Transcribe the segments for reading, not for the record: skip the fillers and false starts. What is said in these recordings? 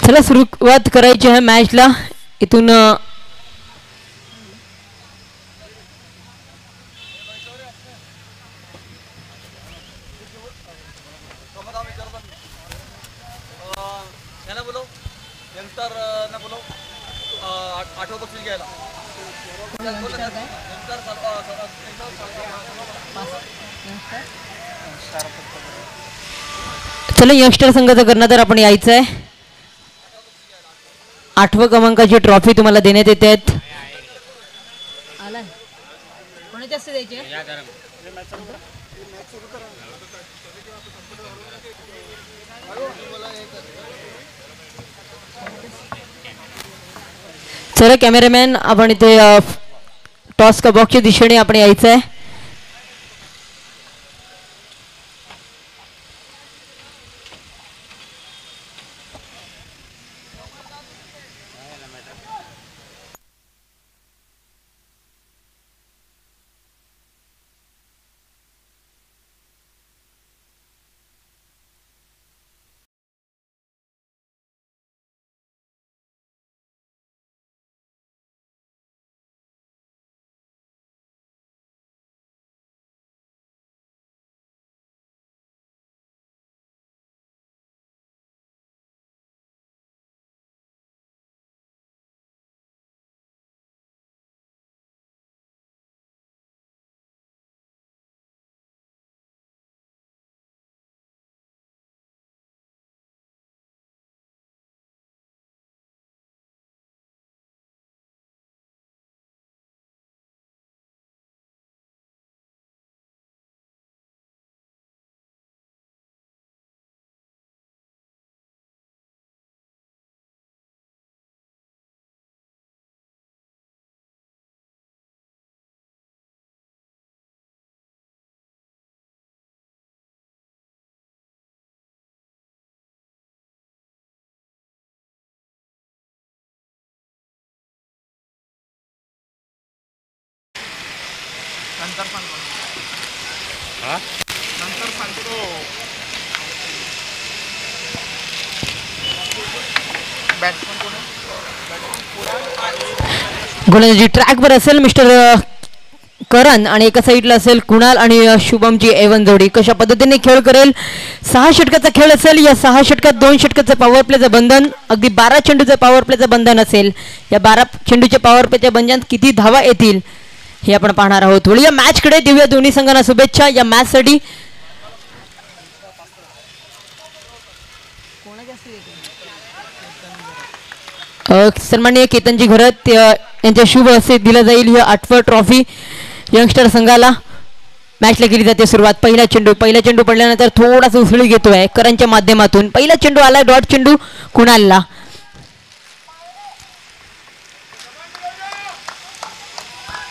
चला सुरुवात करायची आहे मॅचला. इथून चला यंगस्टर संघाचा कर्णधार आपण यायचं आहे. 8व्या क्रमांकाची ट्रॉफी तुम्हाला देण्यात येते आहेत. चला कॅमेरामॅन आपण इथे टॉस का बॉक्सच्या दिशेने आपण यायचं आहे. गोलंदाजी ट्रॅकवर असेल मिस्टर करण आणि एका साईडला असेल कुणाल आणि शुभमची एवन जोडी. कशा पद्धतीने खेळ करेल. 6 षटकाचा खेळ असेल. या 6 षटकात 2 षटकाचं पॉवर प्लेचं बंधन, अगदी 12 चेंडूचं पॉवर प्लेचं बंधन असेल. या 12 चेंडूच्या पॉवर प्लेच्या बंधनात किती धावा येतील हे आपण पाहणार आहोत. वळूया मॅचकडे. देऊया दोन्ही संघांना शुभेच्छा या मॅचसाठी. सन्माननीय केतनजी घरत यांच्या शुभ हस्ते दिला जाईल ही 8वी ट्रॉफी यंगस्टर संघाला. मॅचला केली जाते सुरुवात. पहिला चेंडू पडल्यानंतर थोडासा उसळी घेतोय करणच्या माध्यमातून. पहिला चेंडू आला. डॉट चेंडू कुणालला.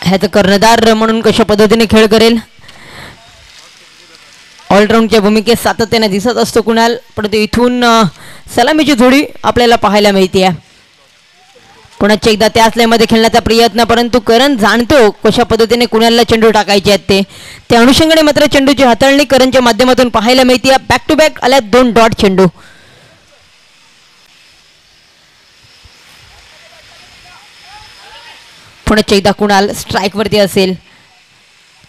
ह्याचं कर्णधार म्हणून कशा पद्धतीने खेळ करेल. ऑलराऊंडच्या भूमिकेत सातत्याने दिसत असतो कुणाल, परंतु इथून सलामीची जोडी आपल्याला पाहायला मिळते. पुन्हा एकदा त्याच लाईनमध्ये खेळण्याचा प्रयत्न, परंतु करण जाणतो कशा पद्धतीने कुणालला चेंडू टाकायचे आहेत. त्या अनुषंगाने मात्र चेंडूची हाताळणी करणच्या माध्यमातून पाहायला मिळते. बॅक टू बॅक आल्या 2 डॉट चेंडू. पुन्हा एकदा कुणाल स्ट्राईक वरती असेल.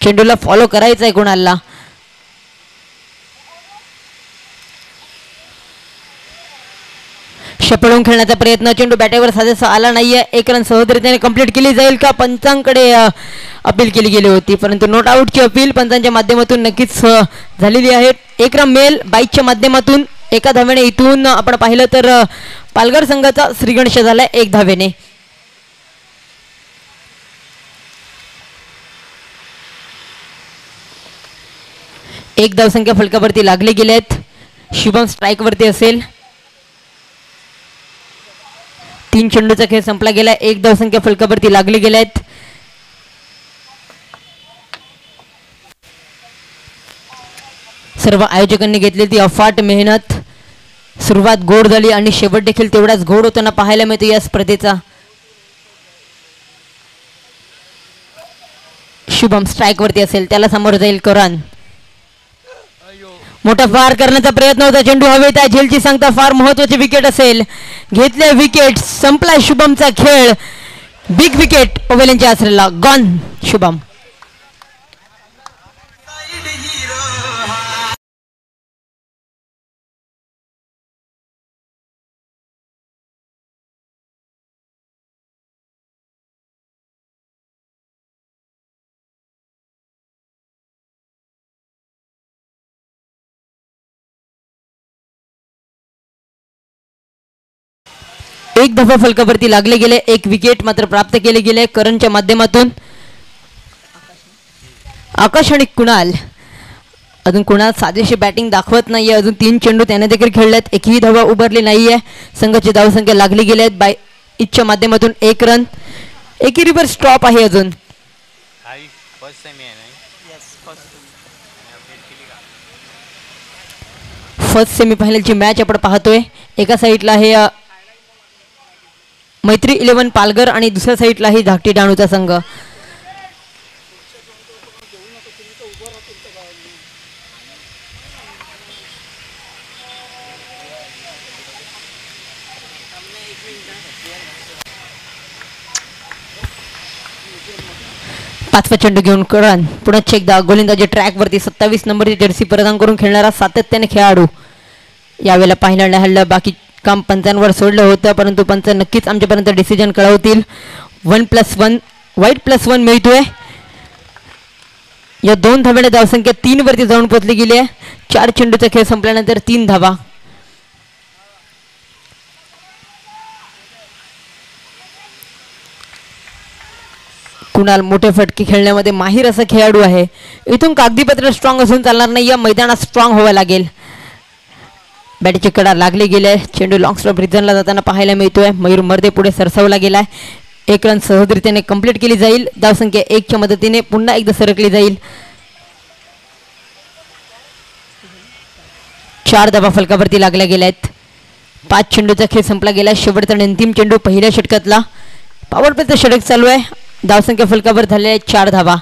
चेंडूला फॉलो करायचा आहे कुणालला. पळून खेळण्याचा प्रयत्न. चेंडू बॅटेवर साजेसा आला नाहीये. 1 रन सहजरित्याने कंप्लीट केली जाईल का पंचांकडे अपील केली गेली होती, परंतु नॉट आउटची अपील पंचांच्या माध्यमातून नक्कीच झालेली आहे. 1 रन मेल 22च्या माध्यमातून. एका धावेने इथून आपण पाहिलं तर पालघर संघाचा श्रीगणेश झालाय 1 धावेने. एक धावसंख्या फलकावरती लागले गेले आहेत. शुभम स्ट्राईक वरती असेल. 3 चेंडूचा खेळ संपला गेला. 1 धावसंख्या फलकावरती लागले गेले आहेत. सर्व आयोजकांनी घेतलेली ती अफाट मेहनत. सुरुवात गोड झाली आणि शेवट देखील तेवढाच गोड होताना पाहायला मिळतो या स्पर्धेचा. शुभम स्ट्राईक वरती असेल. त्याला समोर जाईल करण. मोठा फार करण्याचा प्रयत्न होता, चेंडू हवेत आहे, झेलची सांगता फार महत्वाची विकेट असेल. घेतले विकेट, संपला शुभमचा खेळ. बिग विकेट पवेलियनच्या आसरेला गॉन शुभम. एक धावा फलकावरती लागले गेले, एक विकेट मात्र प्राप्त केले गेले करणच्या माध्यमातून. आकाश आणि कुणाल, अजून कुणाल साजेशी बॅटिंग दाखवत नाहीये. अजून 3 चेंडू त्याने देखील खेळल्यात, एकही धावा उभारली नाहीये. संघाची धावसंख्या लागली गेली आहेत बाय इच्छा माध्यमातून 1 रन. एकही रिव्हर स्टॉप आहे. अजून फर्स्ट सेमीफायनलची मॅच आपण पाहतोय. एका साईडला आहे मैत्री 11 पालघर आणि दुसऱ्या साईडला आहे धाकटी डहाणूचा संघ. पाचवा चेंडू घेऊन करण पुन्हा एकदा गोलंदाजी ट्रॅकवरती 27 नंबरची जर्सी परिधान करून खेळणारा सातत्याने खेळाडू. यावेळेला पाहिलं नाही हल्लं, बाकी काम पंचांवर सोडलं होतं, परंतु पंच नक्कीच आमच्यापर्यंत डिसिजन कळवतील. 1+1 वाईट +1 मिळतोय. या 2 धाव्याने धावसंख्या 3 वरती जाऊन पोहोचली गेली आहे. 4 चेंडूचा खेळ संपल्यानंतर 3 धावा. कुणाल मोठे फटके खेळण्यामध्ये माहीर असा खेळाडू आहे. इथून कागदीपत्र स्ट्रॉंग असून चालणार नाही, या मैदानात स्ट्रॉंग व्हावं लागेल. बॅटची कडा लागले गेले, चेंडू लॉंग स्टॉप रिझनला जाताना पाहायला मिळतोय. मयूर मर्दे पुढे सरसावला गेलाय. 1 रन सहजरित्याने कंप्लीट केली जाईल. धावसंख्या 1च्या मदतीने पुन्हा एकदा सरकली जाईल. 4 धावा फलकावरती लागल्या गेल्या आहेत. 5 चेंडूचा खेळ संपला गेला. शेवटचा आणि अंतिम चेंडू पहिल्या षटकातला. पॉवर प्लेचं षटक चालू आहे. धावसंख्या फलकावर झालेल्या आहेत 4 धावा.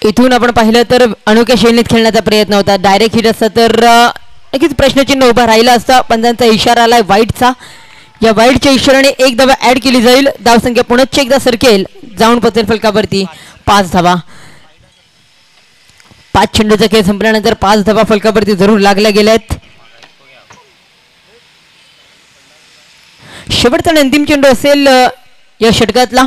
इथून आपण पाहिलं तर अनोख्या शैलीत खेळण्याचा प्रयत्न होता. डायरेक्ट हिट असता तर नक्कीच प्रश्नचिन्ह उभा राहिला असता. पंचांचा इशारा आलाय वाईटचा. या वाईटच्या इशाराने 1 धावा ऍड केली जाईल. धावसंख्या पुन्हा एकदा सरकेल, जाऊन पोहोचेल फलकावरती 5 धावा. 5 चेंडूचा खेळ संपल्यानंतर 5 धावा फलकावरती जरूर लागल्या गेल्यात. शेवटचा अंतिम चेंडू असेल या षटकातला.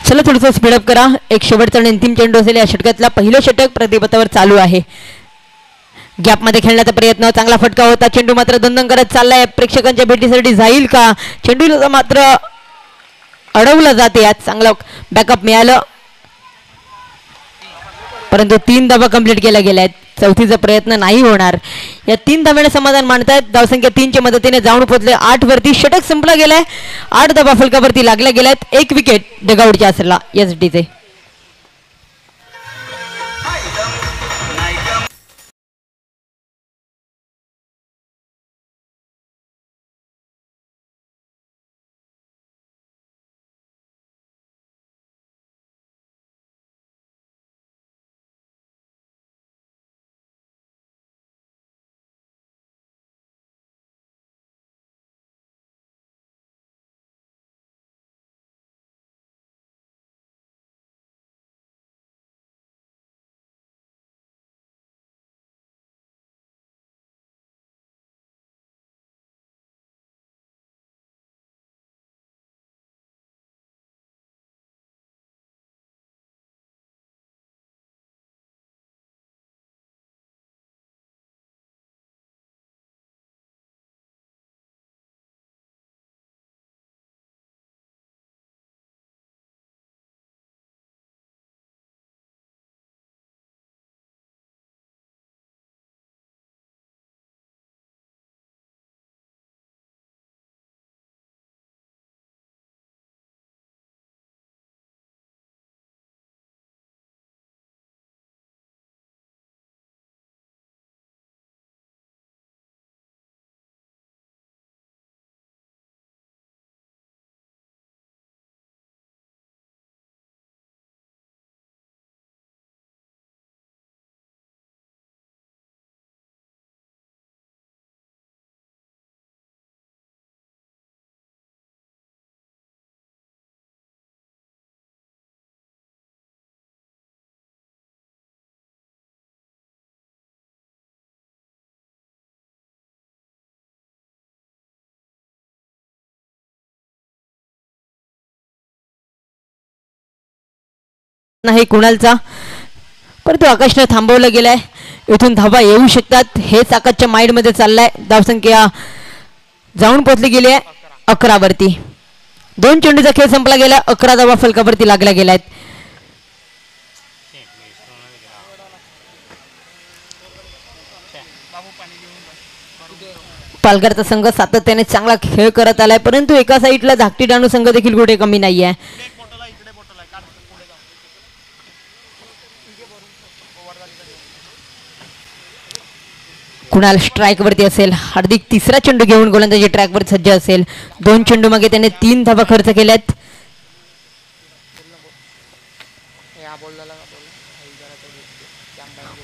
चला थोडंसं स्पीडअप करा. एक शेवटचा आणि अंतिम चेंडू असेल या षटकातला. पहिलं षटक प्रतिपथावर चालू आहे. गॅपमध्ये खेळण्याचा प्रयत्न, चांगला फटका होता. चेंडू मात्र दंदन करत चाललाय. प्रेक्षकांच्या भेटीसाठी जाईल का? चेंडूला मात्र अडवलं जाते. यात चांगलं बॅकअप मिळालं, परंतु 3 धावा कंप्लीट केल्या गेल्या आहेत. चौथीचा प्रयत्न नाही होणार. या 3 धाव्याने समाधान मानतायत. धावसंख्या 3च्या मदतीने जाऊन पोहोचले 8 वरती. षटक संपला गेलाय. 8 धावा फलकावरती लागल्या गेल्यात. 1 विकेट डगआउटच्या आसरेला एसडीचे. नाही कुणालचा, परंतु आकाशने थांबवलं गेलाय. इथून धावा येऊ शकतात हेच आकाशच्या माइंडमध्ये चाललाय. धावसंख्या जाऊन पोहोचली गेली आहे 11 वरती. 2 चेंडूचा खेळ संपला गेला. 11 धावा फलकावरती लागल्या गेल्या आहेत. पालघरचा संघ सातत्याने चांगला खेळ करत आलाय, परंतु एका साईडला धाकटी डाणू संघ देखील कुठे कमी नाहीये. कुणाल स्ट्राइक वरती असेल. हार्दिक तिसरा चेंडू घेऊन गोलंदाजी ट्रॅकवर सज्ज असेल. 2 चेंडू मागे त्याने 3 धावा खर्च केल्यात.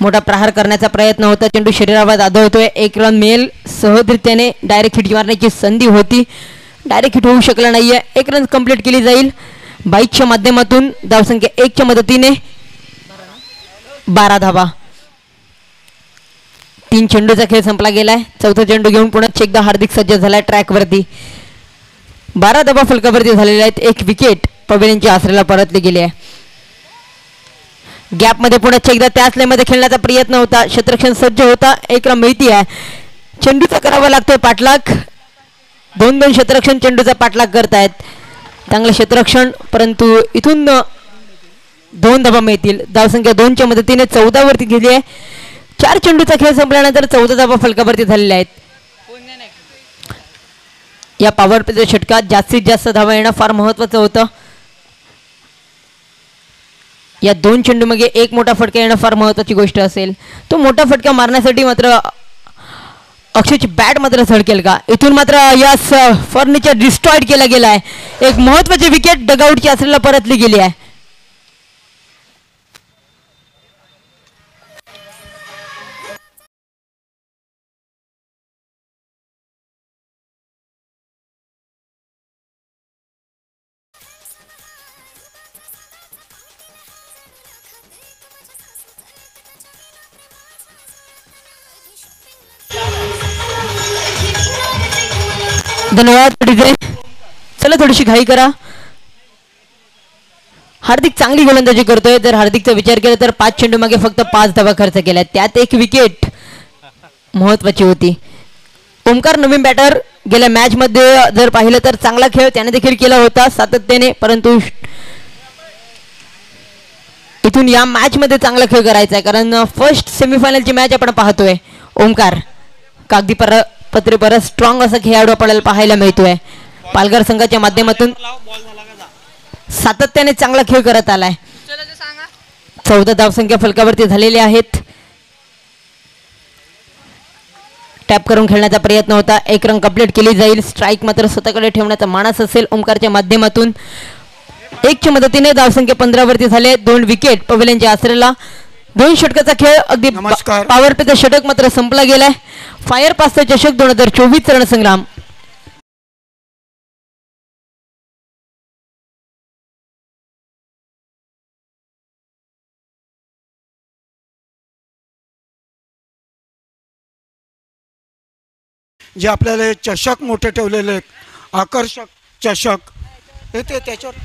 मोठा प्रहार करण्याचा प्रयत्न होता. चेंडू शरीरावर आदळतोय. 1 रन मिळेल सहजरित्याने. डायरेक्ट हिट मारण्याची संधी होती, डायरेक्ट हिट होऊ शकला नाहीये. 1 रन कंप्लीट केली जाईल. 22च्या माध्यमातून धावसंख्या 1च्या मदतीने 12 धावा. 3 चेंडूचा खेळ संपला गेलाय. चौथा चेंडू घेऊन पुन्हा एकदा हार्दिक सज्ज झालाय ट्रॅकवरती. 12 धावा फलकावरती झालेल्या आहेत. 1 विकेट पवेलियनच्या आसऱ्याला परतली गेली आहे. गॅपमध्ये पुन्हा एकदा त्याच लेमध्ये खेळण्याचा प्रयत्न होता. क्षेत्ररक्षण सज्ज होता. 1 रन मिळती आहे. चेंडूचा करावा लागतोय पाठलाग. 2 क्षेत्ररक्षण चेंडूचा पाठलाग करतायत. चांगलं क्षेत्ररक्षण, परंतु इथून 2 धावा मिळतील. धावसंख्या 2च्या मदतीने 14 वरती गेली आहे. 4 चेंडूचा खेळ संपल्यानंतर 14 धावा फलकावरती झालेल्या आहेत. या पॉवर प्लेच्या षटकात जास्तीत जास्त धावा येणं फार महत्वाचं होतं. या 2 चेंडू मागे 1 मोठा फटका येणं फार महत्वाची गोष्ट असेल. तो मोठा फटका मारण्यासाठी मात्र अक्षयची बॅट मात्र झळकेल का? इथून मात्र या फर्निचर डिस्ट्रॉइड केला गेला आहे. एक महत्वाची विकेट डगआउटची आसऱ्याला परतली गेली आहे. धन्यवाद. चला थोडीशी घाई करा. हार्दिक चांगली गोलंदाजी करतोय. जर हार्दिकचा विचार केला तर 5 चेंडू मागे फक्त 5 धावा खर्च केल्या, त्यात 1 विकेट महत्वाची होती. ओमकार नवीन बॅटर. गेल्या मॅच मध्ये जर पाहिलं तर चांगला खेळ त्याने देखील केला होता सातत्याने, परंतु इथून या मॅच मध्ये चांगला खेळ करायचा आहे, कारण फर्स्ट सेमीफायनलची मॅच आपण पाहतोय. ओमकार कागदी पत्रे परत स्ट्रॉंग असा खेळाडू आपल्याला पाहायला मिळतोय. पालघर संघाच्या माध्यमातून सातत्याने चांगला खेळ करत आलाय. 14 धावसंख्या फलकावरती झालेल्या आहेत. टॅप करून खेळण्याचा प्रयत्न होता. 1 रन कंप्लीट केली जाईल. स्ट्राइक मात्र स्वतःकडे ठेवण्याचा मानस असेल ओमकारच्या माध्यमातून. 1च्या मदतीने धावसंख्या 15 वरती झाले. 2 विकेट पवेलियनच्या आसऱ्याला. 2 षटकाचा खेळ अगदी पॉवर प्लेचा षटक मात्र संपला गेलाय. फायर पासचा चषक 2024 रणसंग्राम. जे आपल्याला चषक मोठे ठेवलेले आहेत, आकर्षक चषक, हे ते त्याच्यावर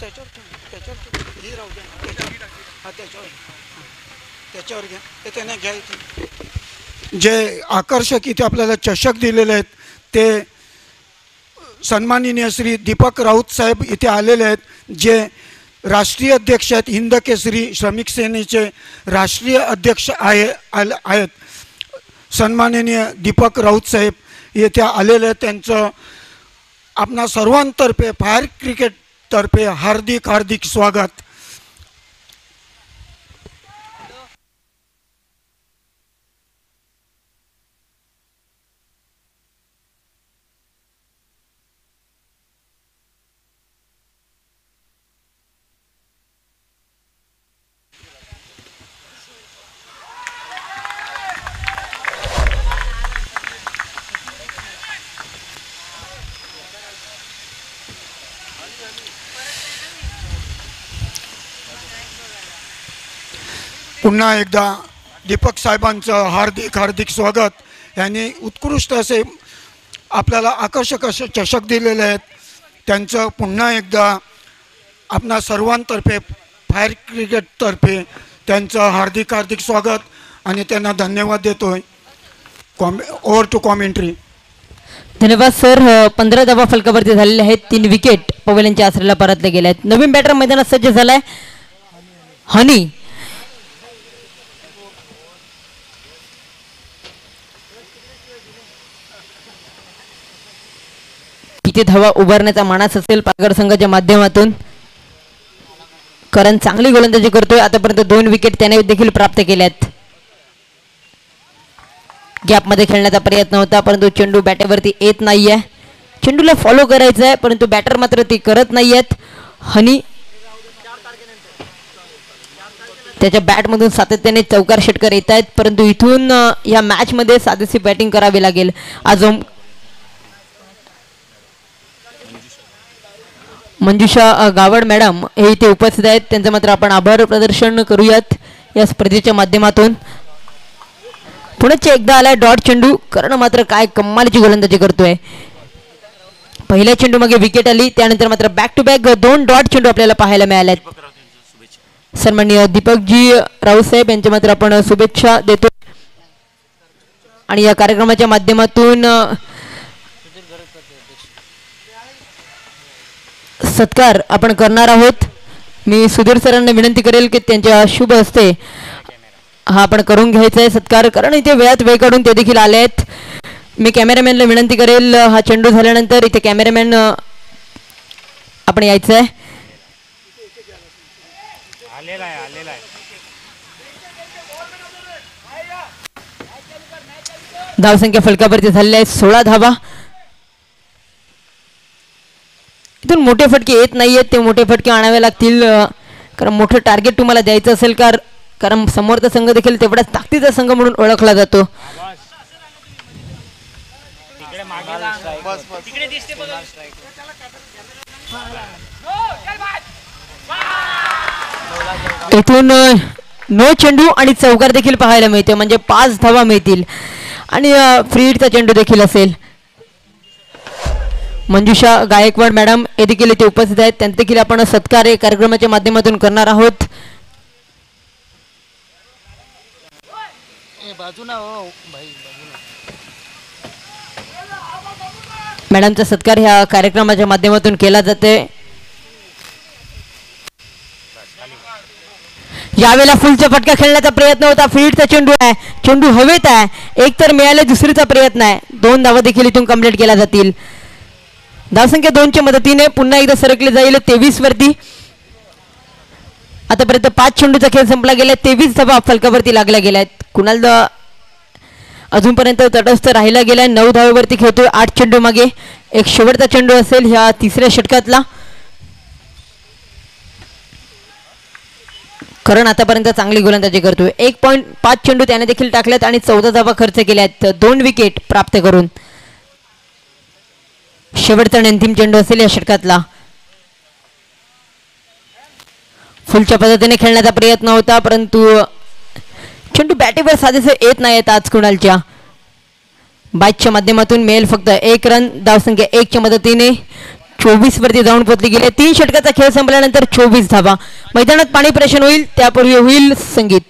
घ्या. ते त्याने घ्यायचे. जे आकर्षक इथे आपल्याला चषक दिलेले आहेत ते सन्माननीय श्री दीपक राऊत साहेब इथे आलेले आहेत, जे राष्ट्रीय अध्यक्ष आहेत. हिंद केसरी श्रमिक सेनेचे राष्ट्रीय अध्यक्ष आहेत. सन्माननीय दीपक राऊत साहेब येथे आलेले आहेत. त्यांचं आपणा सर्वांतर्फे फायर क्रिकेट तर्फे हार्दिक हार्दिक स्वागत. पुन्हा एकदा दीपक साहेबांचं हार्दिक हार्दिक स्वागत. यांनी उत्कृष्ट असे आपल्याला आकर्षक असे चषक दिलेले आहेत. त्यांचं पुन्हा एकदा आपणा सर्वांतर्फे फायर क्रिकेटतर्फे त्यांचं हार्दिक हार्दिक स्वागत आणि त्यांना धन्यवाद देतोय. Over to commentary. धन्यवाद सर. 15 धावा फलकावरती झालेले आहेत. 3 विकेट पवेल यांच्या आसऱ्याला परतले गेले आहेत. नवीन बॅटर मैदानात सज्ज झालाय हनी. किती धावा उभारण्याचा मानस असेल पालघर संघाच्या माध्यमातून. करण चांगली गोलंदाजी करतोय. आतापर्यंत 2 विकेट त्याने देखील प्राप्त केल्यात. गॅपमध्ये खेळण्याचा प्रयत्न होता परंतु चेंडू बॅटवरती येत नाहीये. चेंडूला फॉलो करायचा आहे परंतु बॅटर मात्र ती करत नाहीयेत. हनी त्याच्या बॅटमधून सातत्याने चौकार षटकार येत आहेत परंतु इथून या मॅचमध्ये साधेशी बॅटिंग करावी लागेल. आज मंजुषा गावड मॅडम हे इथे उपस्थित आहेत. त्यांचं मात्र आपण आभार प्रदर्शन करूयात या स्पर्धेच्या माध्यमातून. पुण्याच्या एकदा आलाय डॉट चेंडू. करण मात्र काय कमालीची गोलंदाजी करतोय. पहिल्या चेंडू मागे विकेट आली त्यानंतर मात्र बॅक टू बॅक 2 डॉट चेंडू आपल्याला पाहायला मिळाल्यात. सन्माननीय दीपकजी राऊसाहेब यांच्या मात्र आपण शुभेच्छा देतो आणि या कार्यक्रमाच्या माध्यमातून सत्कार आपण करणार आहोत. मी सुधीर सरांना विनंती करेल की त्यांच्या शुभ हस्ते हा आपण करून घ्यायचा आहे सत्कार. कारण इथे वेळात वेळ काढून ते देखील आले आहेत. मी कॅमेरामॅनला विनंती करेल हा चेंडू झाल्यानंतर इथे कॅमेरामॅन आपण यायचं आहे. धावसंख्या फलकावरती झालेली आहे 16 धावा. इथून मोठे फटके येत नाहीयेत. ते मोठे फटके आणावे लागतील कारण मोठं टार्गेट तुम्हाला द्यायचं असेल कारण समोरचा संघ देखील तेवढाच ताकदीचा संघ म्हणून ओळखला जातो. इथून नो चेंडू आणि चौकार देखील पाहायला मिळते म्हणजे 5 धावा मिळतील आणि फ्री हिटचा चेंडू देखील असेल. मंजुषा गायकवाड मॅडम हे देखील इथे उपस्थित आहेत. त्यांचे देखील आपण सत्कार या कार्यक्रमाच्या माध्यमातून करणार आहोत. मॅडमचा सत्कार ह्या कार्यक्रमाच्या माध्यमातून केला जाते. यावेळेला फुलचा फटका खेळण्याचा प्रयत्न होता. फील्डचा चेंडू आहे. चेंडू हवेत आहे. एक तर मिळाले दुसरीचा प्रयत्न आहे. 2 धावा देखील इथून कंप्लीट केल्या जातील. धावसंख्या 2च्या मदतीने पुन्हा एकदा सरकले जाईल 23 वरती. आतापर्यंत 5 चेंडूचा खेळ संपला गेला. 23 धावा फलकावरती लागल्या गेल्यात. कुणाल अजूनपर्यंत तटस्थ राहिला गेलाय. 9 धावेवरती खेळतोय 8 चेंडू मागे. एक शेवटचा चेंडू असेल ह्या 3ऱ्या षटकातला. करण आतापर्यंत चांगली गोलंदाजी करतोय. 1.5 चेंडू त्याने देखील टाकल्यात आणि 14 धावा खर्च केल्यात 2 विकेट प्राप्त करून. शेवटचा आणि अंतिम चेंडू असेल या षटकातला. फुलच्या पद्धतीने खेळण्याचा प्रयत्न होता परंतु चेंडू बॅटीवर साधेसे येत नाहीत आज कुणालच्या. बाईकच्या माध्यमातून मिळेल फक्त 1 रन. धावसंख्या 1च्या मदतीने 24 वरती जाऊन पोहोचली गेली. 3 षटकाचा खेळ संपल्यानंतर 24 धावा. मैदानात पाणी प्रेषण होईल त्यापूर्वी होईल संगीत.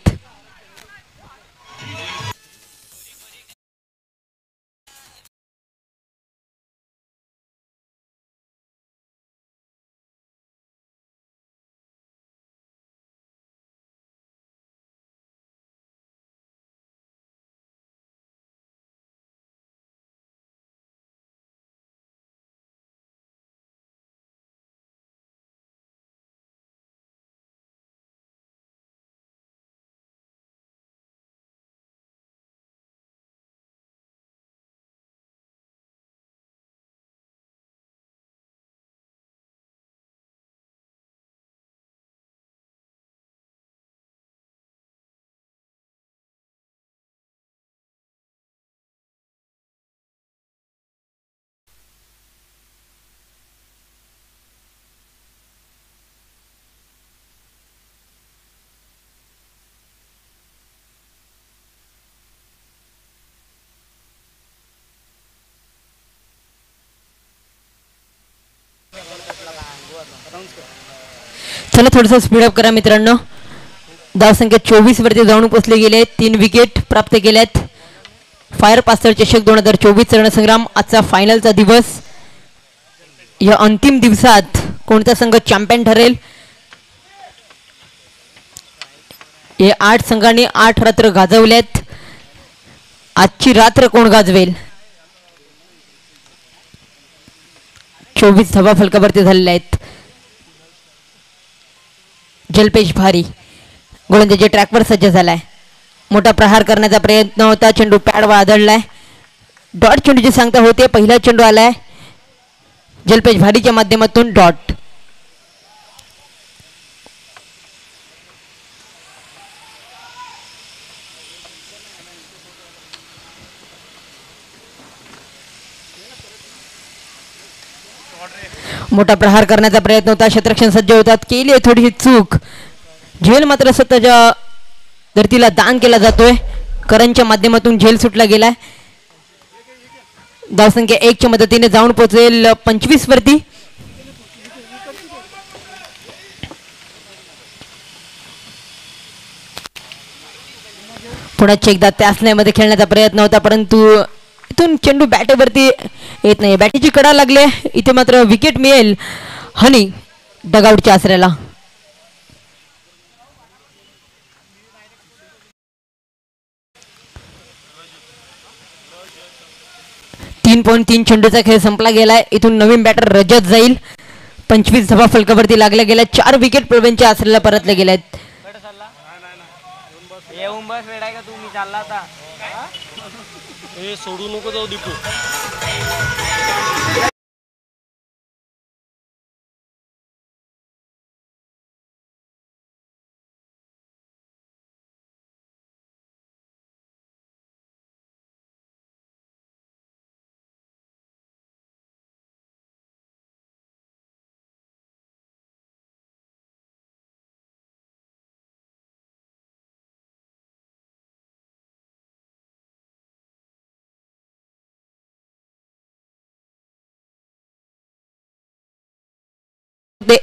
चला थोडंसं स्पीडअप करा मित्रांनो. धावसंख्या 24 वरती जाऊन पोचले गेले. 3 विकेट प्राप्त केल्यात. फायर पास्टर चषक 2024 रणसंग्राम आजचा फायनलचा दिवस. या अंतिम दिवसात कोणता संघ चॅम्पियन ठरेल हे 8 संघांनी 8 रात्र गाजवल्यात. आजची रात्र कोण गाजवेल. 24 धावा फलकावरती झालेल्या आहेत. जलपेश भारी गोलंदाजी ट्रॅकवर सज्ज झालाय. मोठा प्रहार करण्याचा प्रयत्न होता. चेंडू पॅडवर आदळलाय. डॉट चेंडूची सांगता होते. पहिला चेंडू आलाय जलपेश भारीच्या माध्यमातून डॉट. मोठा प्रहार करण्याचा प्रयत्न होता. क्षेत्ररक्षण सज्ज होतात. केली थोडीशी चूक. झेल मात्र स्वतःच्या धरतीला दान केला जातोय. करणच्या माध्यमातून झेल सुटला गेलाय. धावसंख्या 1 च्या मदतीने जाऊन पोहोचेल 25 वरती. पुन्हा एकदा त्याच मध्ये खेळण्याचा प्रयत्न होता परंतु इथून चेंडू बॅटवरती येत नाही. बॅटीची कडा लागले. इथे मात्र विकेट मिळेल हनी डगआउटच्या आसऱ्याला. 3.3 चेंडूचा खेळ संपला गेलाय. इथून नवीन बॅटर रजत जाईल. 25 धावा फलकावरती लागल्या गेल्या. 4 विकेट प्रवीणच्या आसऱ्याला परतले गेले आहेत. सोडू नको जाऊ दीपू.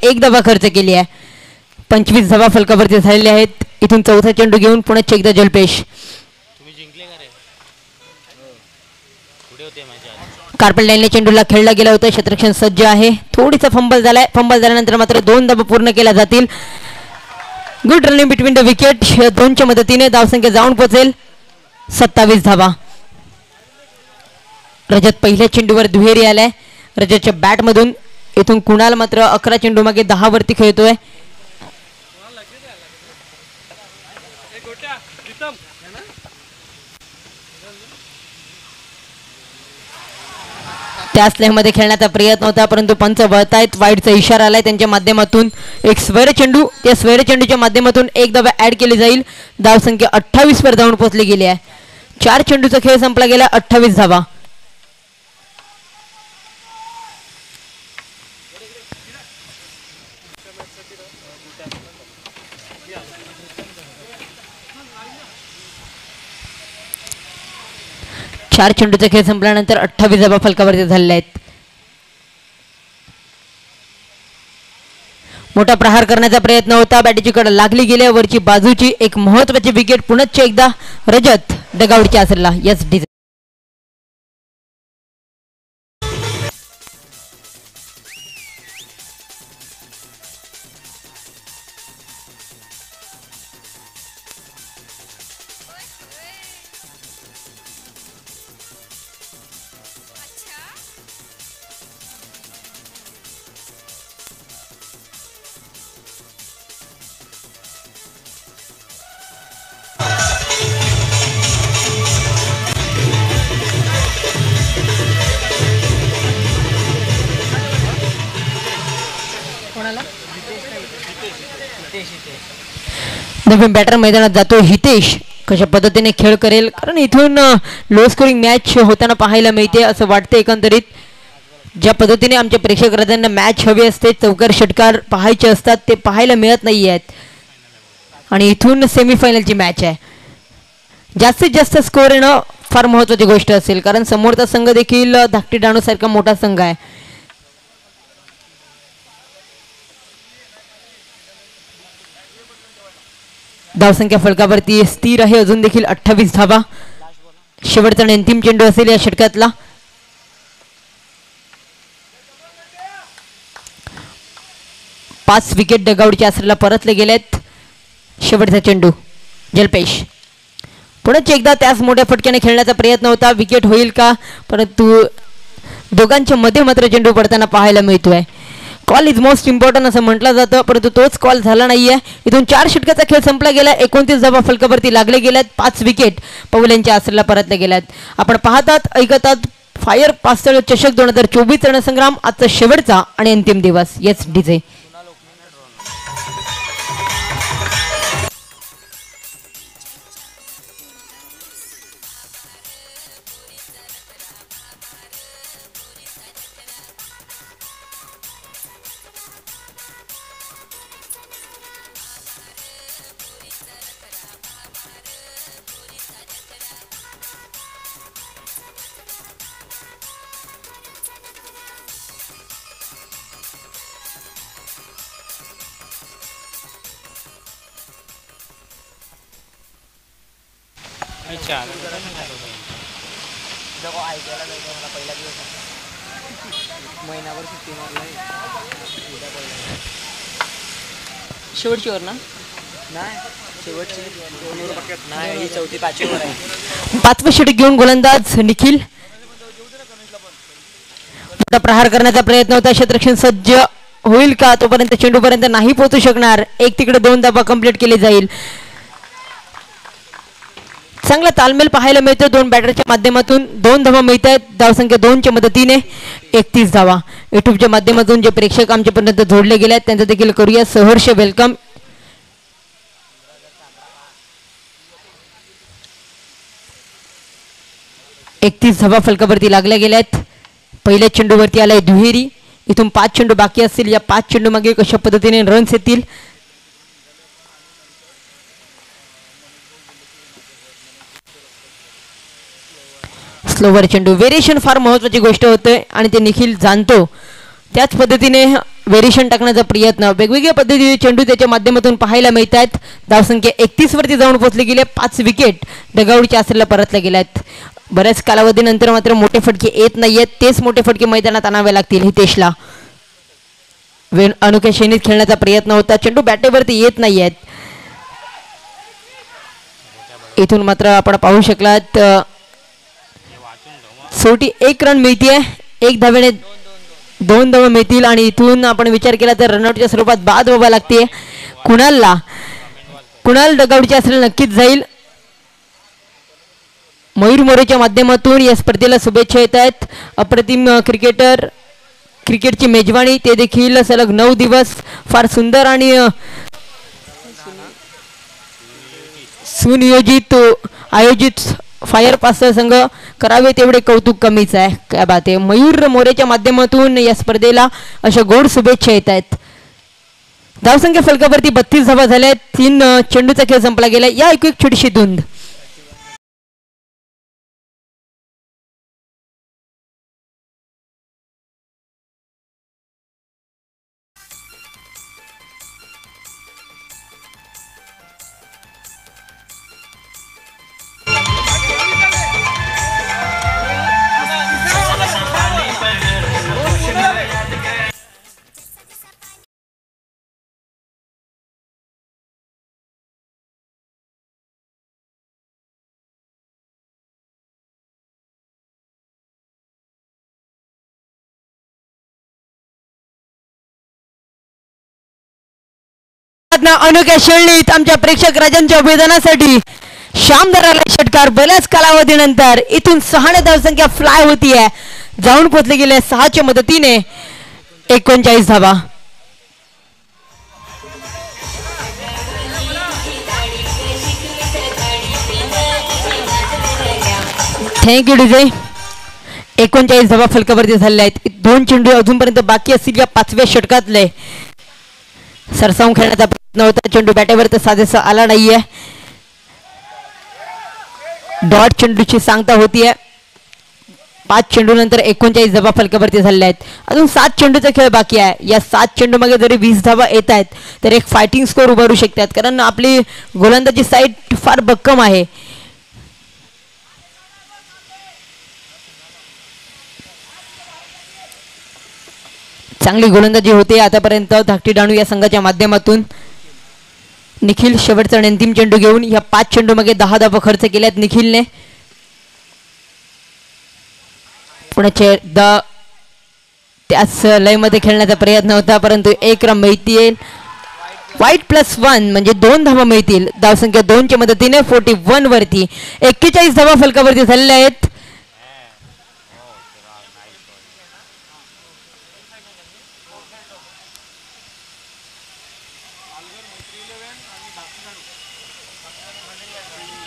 एक धावा खर्च केली आहे. 25 धावा फलकावरती झालेले आहेत. इथून चौथा चेंडू घेऊन पुन्हा एकदा जलपेश. कार्पेट लाईनने चेंडूला खेळला गेला होता. क्षेत्ररक्षण सज्ज आहे. थोडीसा फंबल झालाय. फंबल झाल्यानंतर मात्र 2 धावा पूर्ण केल्या जातील. Good running between the wicket. 2 च्या मदतीने धावसंख्या जाऊन पोहोचेल 27 धावा. रजत पहिल्या चेंडूवर दुहेरी आलाय. रजतच्या बॅट मधून. इथून कुणाल मात्र 11 चेंडू मागे 10 वरती खेळतोय. त्याच लेहमध्ये खेळण्याचा प्रयत्न होता परंतु पंच वळतायत. वाईडचा इशारा आलाय त्यांच्या माध्यमातून. एक स्वेर चेंडू. त्या स्वेर चेंडूच्या माध्यमातून एक धावा ऍड केली जाईल. धावसंख्या 28 वर जाऊन पोहोचली गेली आहे. 4 चेंडूचा खेळ संपला गेला. 28 धावा. चार चेंडूचा खेळ संपल्यानंतर 28 धावा फलकावरती झालेल्या आहेत. मोठा प्रहार करण्याचा प्रयत्न होता. बॅटीची कड लागली गेल्या. वरची बाजूची एक महत्वाची विकेट. पुन्हा एकदा रजत डगआउटच्या आसऱ्याला. यस डी. नवीन बॅटर मैदानात जातो हितेश. कशा पद्धतीने खेळ करेल कारण इथून लो स्कोरिंग मॅच होताना पाहायला मिळते असं वाटतं एकंदरीत. ज्या पद्धतीने आमच्या प्रेक्षक राजांना मॅच हवी असते, चौकार षटकार पाहायचे असतात, ते पाहायला मिळत नाही आहेत. आणि इथून सेमीफायनलची मॅच आहे. जास्तीत जास्त स्कोर येणं फार महत्त्वाची गोष्ट असेल कारण समोरचा संघ देखील धाकटी डाणूसारखा मोठा संघ आहे. धावसंख्या फलकावरती स्थिर आहे, अजून देखील 28 धावा. शेवटचा आणि अंतिम चेंडू असेल या षटकातला. पाच विकेट डगआउटच्या आसऱ्याला परतले गेलेत. शेवटचा चेंडू जलपेश पुन्हा एकदा त्याच मोठ्या फटक्याने खेळण्याचा प्रयत्न होता. विकेट होईल का, परंतु दोघांच्या मध्ये मात्र चेंडू पडताना पाहायला मिळतोय. कॉल इज मोस्ट इम्पॉर्टंट असं म्हटलं जातं, परंतु तोच कॉल झाला नाहीये. इथून 4 षटकाचा खेळ संपला गेला. 29 धावा फलकावरती लागले गेल्यात. 5 विकेट पवल यांच्या आसऱ्याला परतले गेल्यात. आपण पाहतात ऐकतात फायर पास्तळ चषक 2024 रणसंग्राम, आजचा शेवटचा आणि अंतिम दिवस. Yes DJ. शेवटची ओव्हर ना, चौथी 5वी ओव्हर आहे. 5वे षटक घेऊन गोलंदाज निखिल. मोठा प्रहार करण्याचा प्रयत्न होता. क्षेत्ररक्षण सज्ज होईल का, तोपर्यंत चेंडू पर्यंत नाही पोहोचू शकणार. एक तिकडे 2 धावा कंप्लीट केली जाईल. चांगला तालमेल पाहायला मिळतो. 2 बॅटरच्या माध्यमातून 2 धावा मिळत आहेत. धावसंख्या 2च्या मदतीने 31 धावा. युट्यूबच्या माध्यमातून जे प्रेक्षक आमच्यापर्यंत जोडले गेले आहेत त्यांचं देखील करूया सहर्ष वेलकम. एकतीस धावा फलकावरती लागल्या गेल्यात. पहिल्या चेंडूवरती आलाय दुहेरी. इथून 5 चेंडू बाकी असतील. या 5 चेंडू मागे कशा पद्धतीने रन्स येतील. स्लोवर चेंडू. व्हेरिएशन फार महत्वाची गोष्ट होते आणि ते निखिल जाणतो. त्याच पद्धतीने व्हेरिएशन टाकण्याचा प्रयत्न वेगवेगळ्या पद्धतीने चेंडू त्याच्या माध्यमातून पाहायला मिळत आहेत. धावसंख्या 31 वरती जाऊन पोहोचले गेले. 5 विकेट डगआउटच्या आसऱ्याला परतल्या गेल्यात. बऱ्याच कालावधीनंतर मात्र मोठे फटके येत नाहीयेत. तेच मोठे फटके मैदानात आणावे लागतील हितेशला. अनोख्या श्रेणीत खेळण्याचा प्रयत्न होता. चेंडू बॅटेवरती येत नाहीयेत. इथून मात्र आपण पाहू शकलात शेवटी 1 रन मिळतीये. 1 धावेने 2 धावा मिळतील आणि इथून आपण विचार केला तर रनआउटच्या स्वरूपात बाद व्हावा लागते. कुणाल डगआउटच्या आसऱ्याला नक्कीच जाईल. मयूर मोरेच्या माध्यमातून या स्पर्धेला शुभेच्छा येत आहेत. अप्रतिम क्रिकेटर, क्रिकेटची मेजवानी, ते देखील सलग 9 दिवस फार सुंदर आणि सुनियोजित आयोजित फायर पास्टर संघ करावे तेवढे कौतुक कमीच आहे. काय बात आहे. मयूर मोरेच्या माध्यमातून या स्पर्धेला अशा गोड शुभेच्छा येत आहेत. धावसंख्या फलकावरती 32 धावा झाल्या. 3 चेंडूचा खेळ संपला गेला. या ऐकू एक छोटीशी धुंद. अनोख्या श्रेणीत आमच्या प्रेक्षक राजांच्या अभिनंदनासाठी शामदाराला षटकार. बऱ्याच कालावधीनंतर इथून 6 धावसंख्या फ्लाय होतीये. जाऊन पोचले गेले 6च्या मदतीने 39 धावा. Thank you DJ. 39 धावा फलकावरती झालेल्या आहेत. 2 चेंडू अजूनपर्यंत बाकी असतील या 5व्या षटकातले. सरसावून खेळण्याचा प्रयत्न होता. चेंडू बॅटेवर तर साजेसा आला नाहीये. डॉट चेंडूची सांगता होतीये. 5 चेंडूनंतर 39 धावा फलकावरती झालेल्या आहेत. अजून 7 चेंडूचा खेळ बाकी आहे. या 7 चेंडूमागे जरी 20 धावा येत आहेत तर एक फायटिंग स्कोर उभारू शकतात, कारण आपली गोलंदाजी साईड फार भक्कम आहे. चांगली गोलंदाजी होते आतापर्यंत धाकटी डाणू या संघाच्या माध्यमातून. निखिल शेवटचा आणि अंतिम चेंडू घेऊन या 5 चेंडू मागे 10 धावा खर्च केल्यात निखिलने. पुण्याचे त्याच लयमध्ये खेळण्याचा प्रयत्न होता, परंतु एक रन मिळतील. वाईट +1 म्हणजे 2 धावा मिळतील. धावसंख्या 2च्या मदतीने 41 वरती 41 धावा फलकावरती झालेल्या आहेत.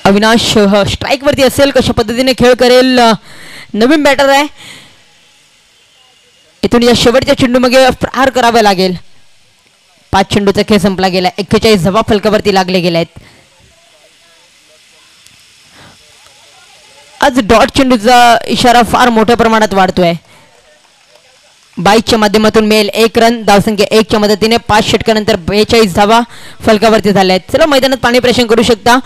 अविनाश स्ट्राईक वरती असेल, कशा पद्धतीने खेळ करेल. नवीन बॅटर आहे, इथून या शेवटच्या चेंडू मागे प्रहार करावा लागेल. 5 चेंडूचा खेळ संपला गेला. 41 धावा फलकावरती लागले गेले आहेत. आज डॉट चेंडूचा इशारा फार मोठ्या प्रमाणात वाढतोय. 22च्या माध्यमातून मिळेल 1 रन. धावसंख्या 1च्या मदतीने 5 षटकानंतर 42 धावा फलकावरती झाल्या आहेत. चला मैदानात पाणी प्रेषण करू शकता.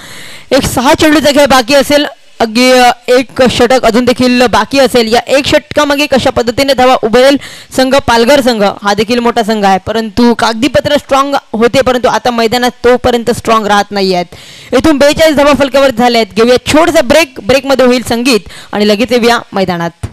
एक 6 चेंडूचा खेळ बाकी असेल. अगदी एक षटक अजून देखील बाकी असेल. या 1 षटकामागे कशा पद्धतीने धावा उभेल संघ पालघर संघ हा देखील मोठा संघ आहे, परंतु कागदीपत्र स्ट्रॉंग होते, परंतु आता मैदानात तोपर्यंत स्ट्रॉंग राहत नाही आहेत. इथून 42 धावा फलकावर झाले आहेत. घेऊया छोटसा ब्रेक. ब्रेकमध्ये होईल संगीत आणि लगेच येऊया मैदानात.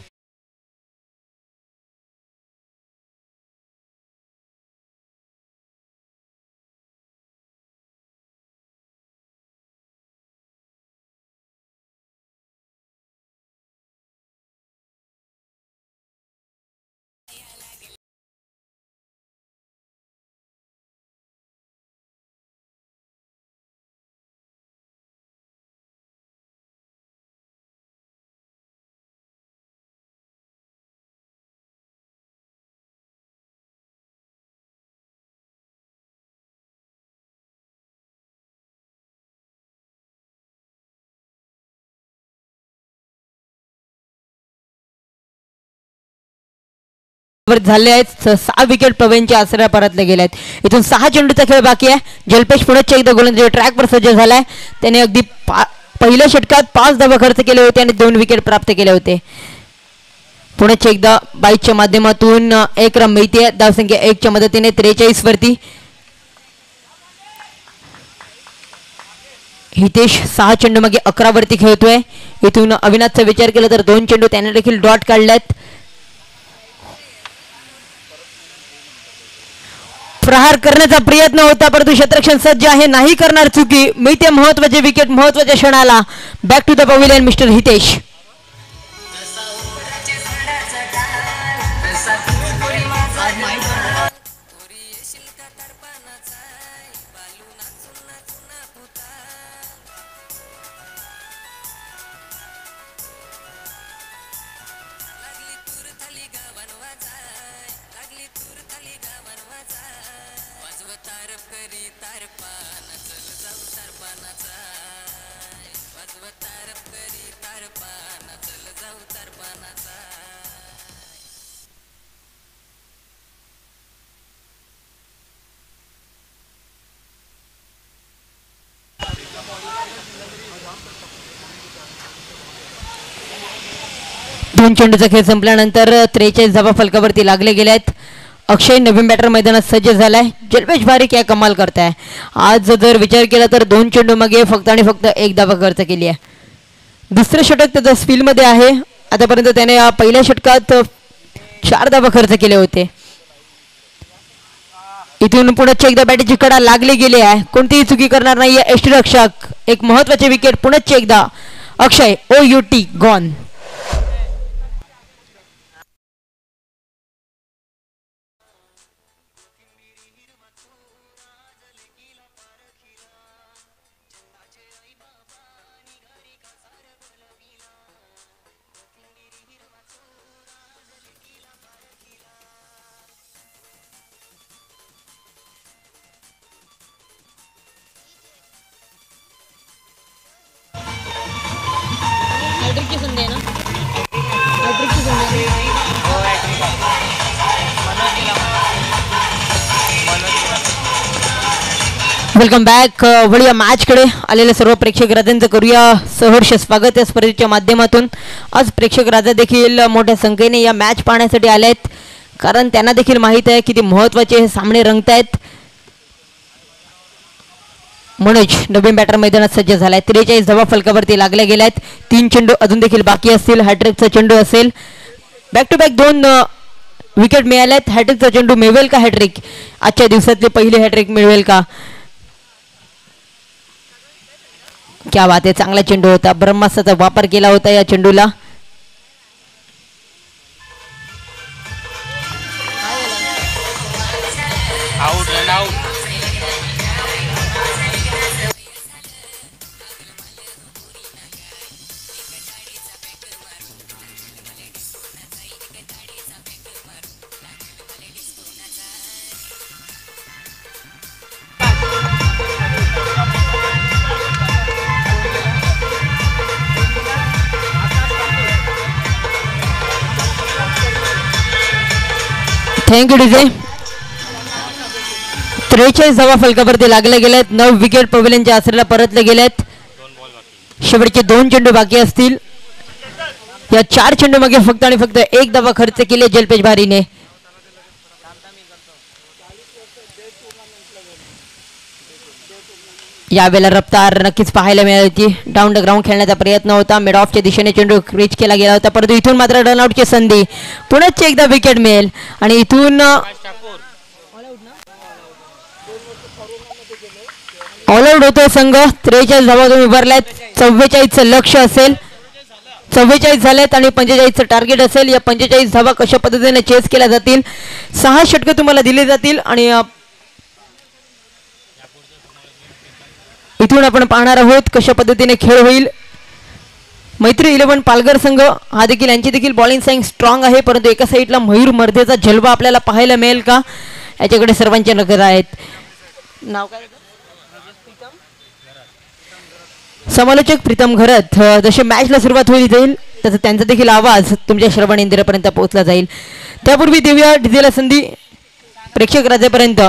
झाले आहेत. 6 विकेट प्रवीणच्या आसऱ्या परतले गेले आहेत. इथून 6 चेंडूचा खेळ बाकी आहे. जलपेश पुण्याच्या एकदा गोलंदाजी ट्रॅकवर सज्ज झालाय. त्याने अगदी पहिल्या षटकात 5 धावा खर्च केले होते आणि 2 विकेट प्राप्त केले होते. पुण्याच्या एकदा 22च्या माध्यमातून 1 रन मिळते. धावसंख्या 1च्या मदतीने 43 वरती. हितेश 6 चेंडू मागे 11 वरती खेळतोय. इथून अविनाशचा विचार केला तर 2 चेंडू त्याने देखील डॉट काढल्यात. प्रहार करण्याचा प्रयत्न होता, परंतु क्षेत्ररक्षण सज्ज आहे, नाही करणार चुकी. मिळते महत्वाचे विकेट महत्वाच्या क्षणाला. Back to the pavilion mister Hitesh. दोन चेंडूचा खेळ संपल्यानंतर 43 धावा फलकावरती लागले गेले आहेत. अक्षय नवीन बॅटर मैदानात सज्ज झालाय. जलपेश भारी काय कमाल करताय. आज जर विचार केला तर 2 चेंडू मागे फक्त आणि फक्त 1 धावा खर्च केली आहे. दुसरं षटक त्याच्या स्पीलमध्ये आहे. आतापर्यंत त्याने पहिल्या षटकात 4 धावा खर्च केले होते. इथून पुण्याच्या एकदा बॅटीची कडा लागली गेली आहे. कोणतीही चुकी करणार नाही आहे यष्टिरक्षक. एक महत्वाचे विकेट पुण्याच्या एकदा. अक्षय OUT गॉन. की संधी आहे ना. Welcome back. वळूया मॅचकडे. आलेल्या सर्व प्रेक्षक राजांचं करूया सहर्ष स्वागत या स्पर्धेच्या माध्यमातून. आज प्रेक्षक राजा देखील मोठ्या संख्येने या मॅच पाहण्यासाठी आले आहेत, कारण त्यांना देखील माहीत आहे किती महत्त्वाचे हे सामने रंगत आहेत. मनोज नवीन बॅटर मैदानात सज्ज झालाय. 43 धावा फलकावरती लागल्या गेल्या आहेत. 3 चेंडू अजून देखील बाकी असतील. हॅट्रिकचा चेंडू असेल. बॅक टू बॅक 2 विकेट मिळाल्यात. हॅट्रिकचा चेंडू मिळवेल का हॅट्रिक? आजच्या दिवसातले पहिले हॅट्रिक मिळवेल का? क्या बात आहे. चांगला चेंडू होता. ब्रह्मास्त्राचा वापर केला होता या चेंडूला. Out run out. Thank you DJ. 43 धावा फलकावरती लागले गेलेत. 9 विकेट पवेलियनच्या आसऱ्याला परतले गेलेत. शेवटचे 2 चेंडू बाकी असतील. या 4 चेंडू मागे फक्त आणि फक्त 1 धावा खर्च केले जलपेश भारीने. यावेळेला रफ्तार नक्कीच पाहायला मिळाली होती. डाऊन द ग्राउंड खेळण्याचा प्रयत्न होता. मिड ऑफच्या दिशेने चेंडू रीच केला गेला होता, परंतु इथून मात्र रनआउटची संधी. पुन्हा एकदा विकेट मिळेल आणि इथून ऑल आउट होतोय संघ. 43 धावा तुम्ही उभारल्यात. 44चं लक्ष असेल. 44 झालेत आणि 45चं टार्गेट असेल. या 45 धावा कशा पद्धतीने चेस केल्या जातील? 6 षटकं तुम्हाला दिली जातील आणि इथून आपण पाहणार आहोत कशा पद्धतीने खेळ होईल. मैत्री 11 पालघर संघ हा देखील यांची देखील बॉलिंग साईंग स्ट्रॉंग आहे, परंतु एका साईडला मयूर मर्धेचा जलवा आपल्याला पाहायला मिळेल का याच्याकडे सर्वांच्या नजर आहेत. नाव काय? समालोचक प्रीतम घरत. जसे मॅचला सुरुवात होईल जाईल तसं त्यांचा देखील आवाज तुमच्या श्रवण इंद्रियापर्यंत पोहोचला जाईल. त्यापूर्वी देऊया डिझेला संधी प्रेक्षक राजापर्यंत.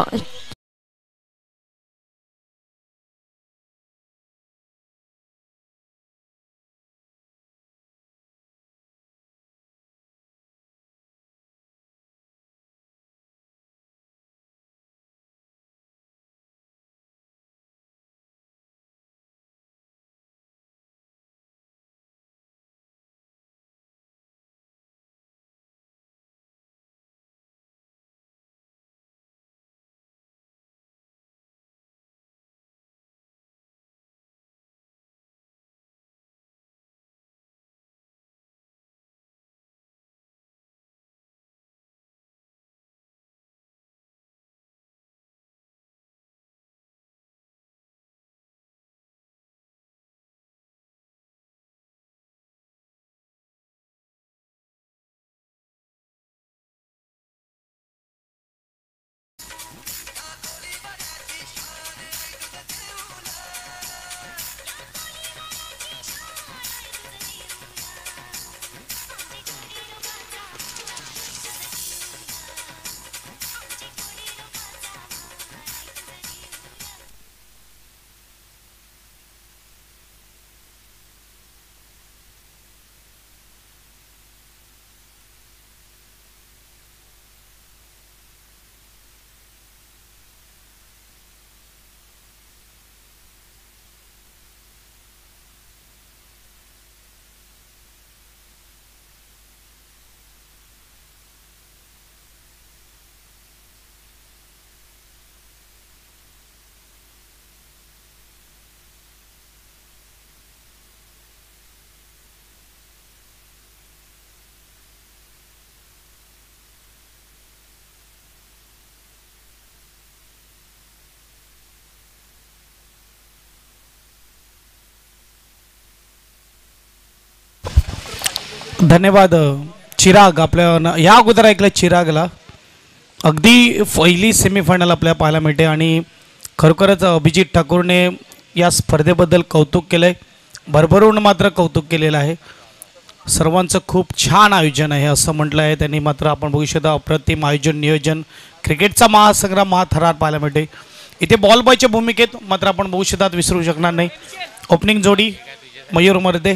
धन्यवाद चिराग. आपल्या या अगोदर ऐकलं चिरागला. अगदी पहिली सेमीफायनल आपल्याला पाहायला मिळते आणि खरोखरच अभिजित ठाकूरने या स्पर्धेबद्दल कौतुक केलं आहे. भरभरून मात्र कौतुक केलेलं आहे. सर्वांचं खूप छान आयोजन आहे असं म्हटलं आहे त्यांनी. मात्र आपण बघू शकता अप्रतिम आयोजन नियोजन. क्रिकेटचा महासंग्राम हा थरार पाहायला मिळते. इथे बॉल बॉयच्या भूमिकेत मात्र आपण बघू शकतात, विसरू शकणार नाही. ओपनिंग जोडी मयूर मर्दे,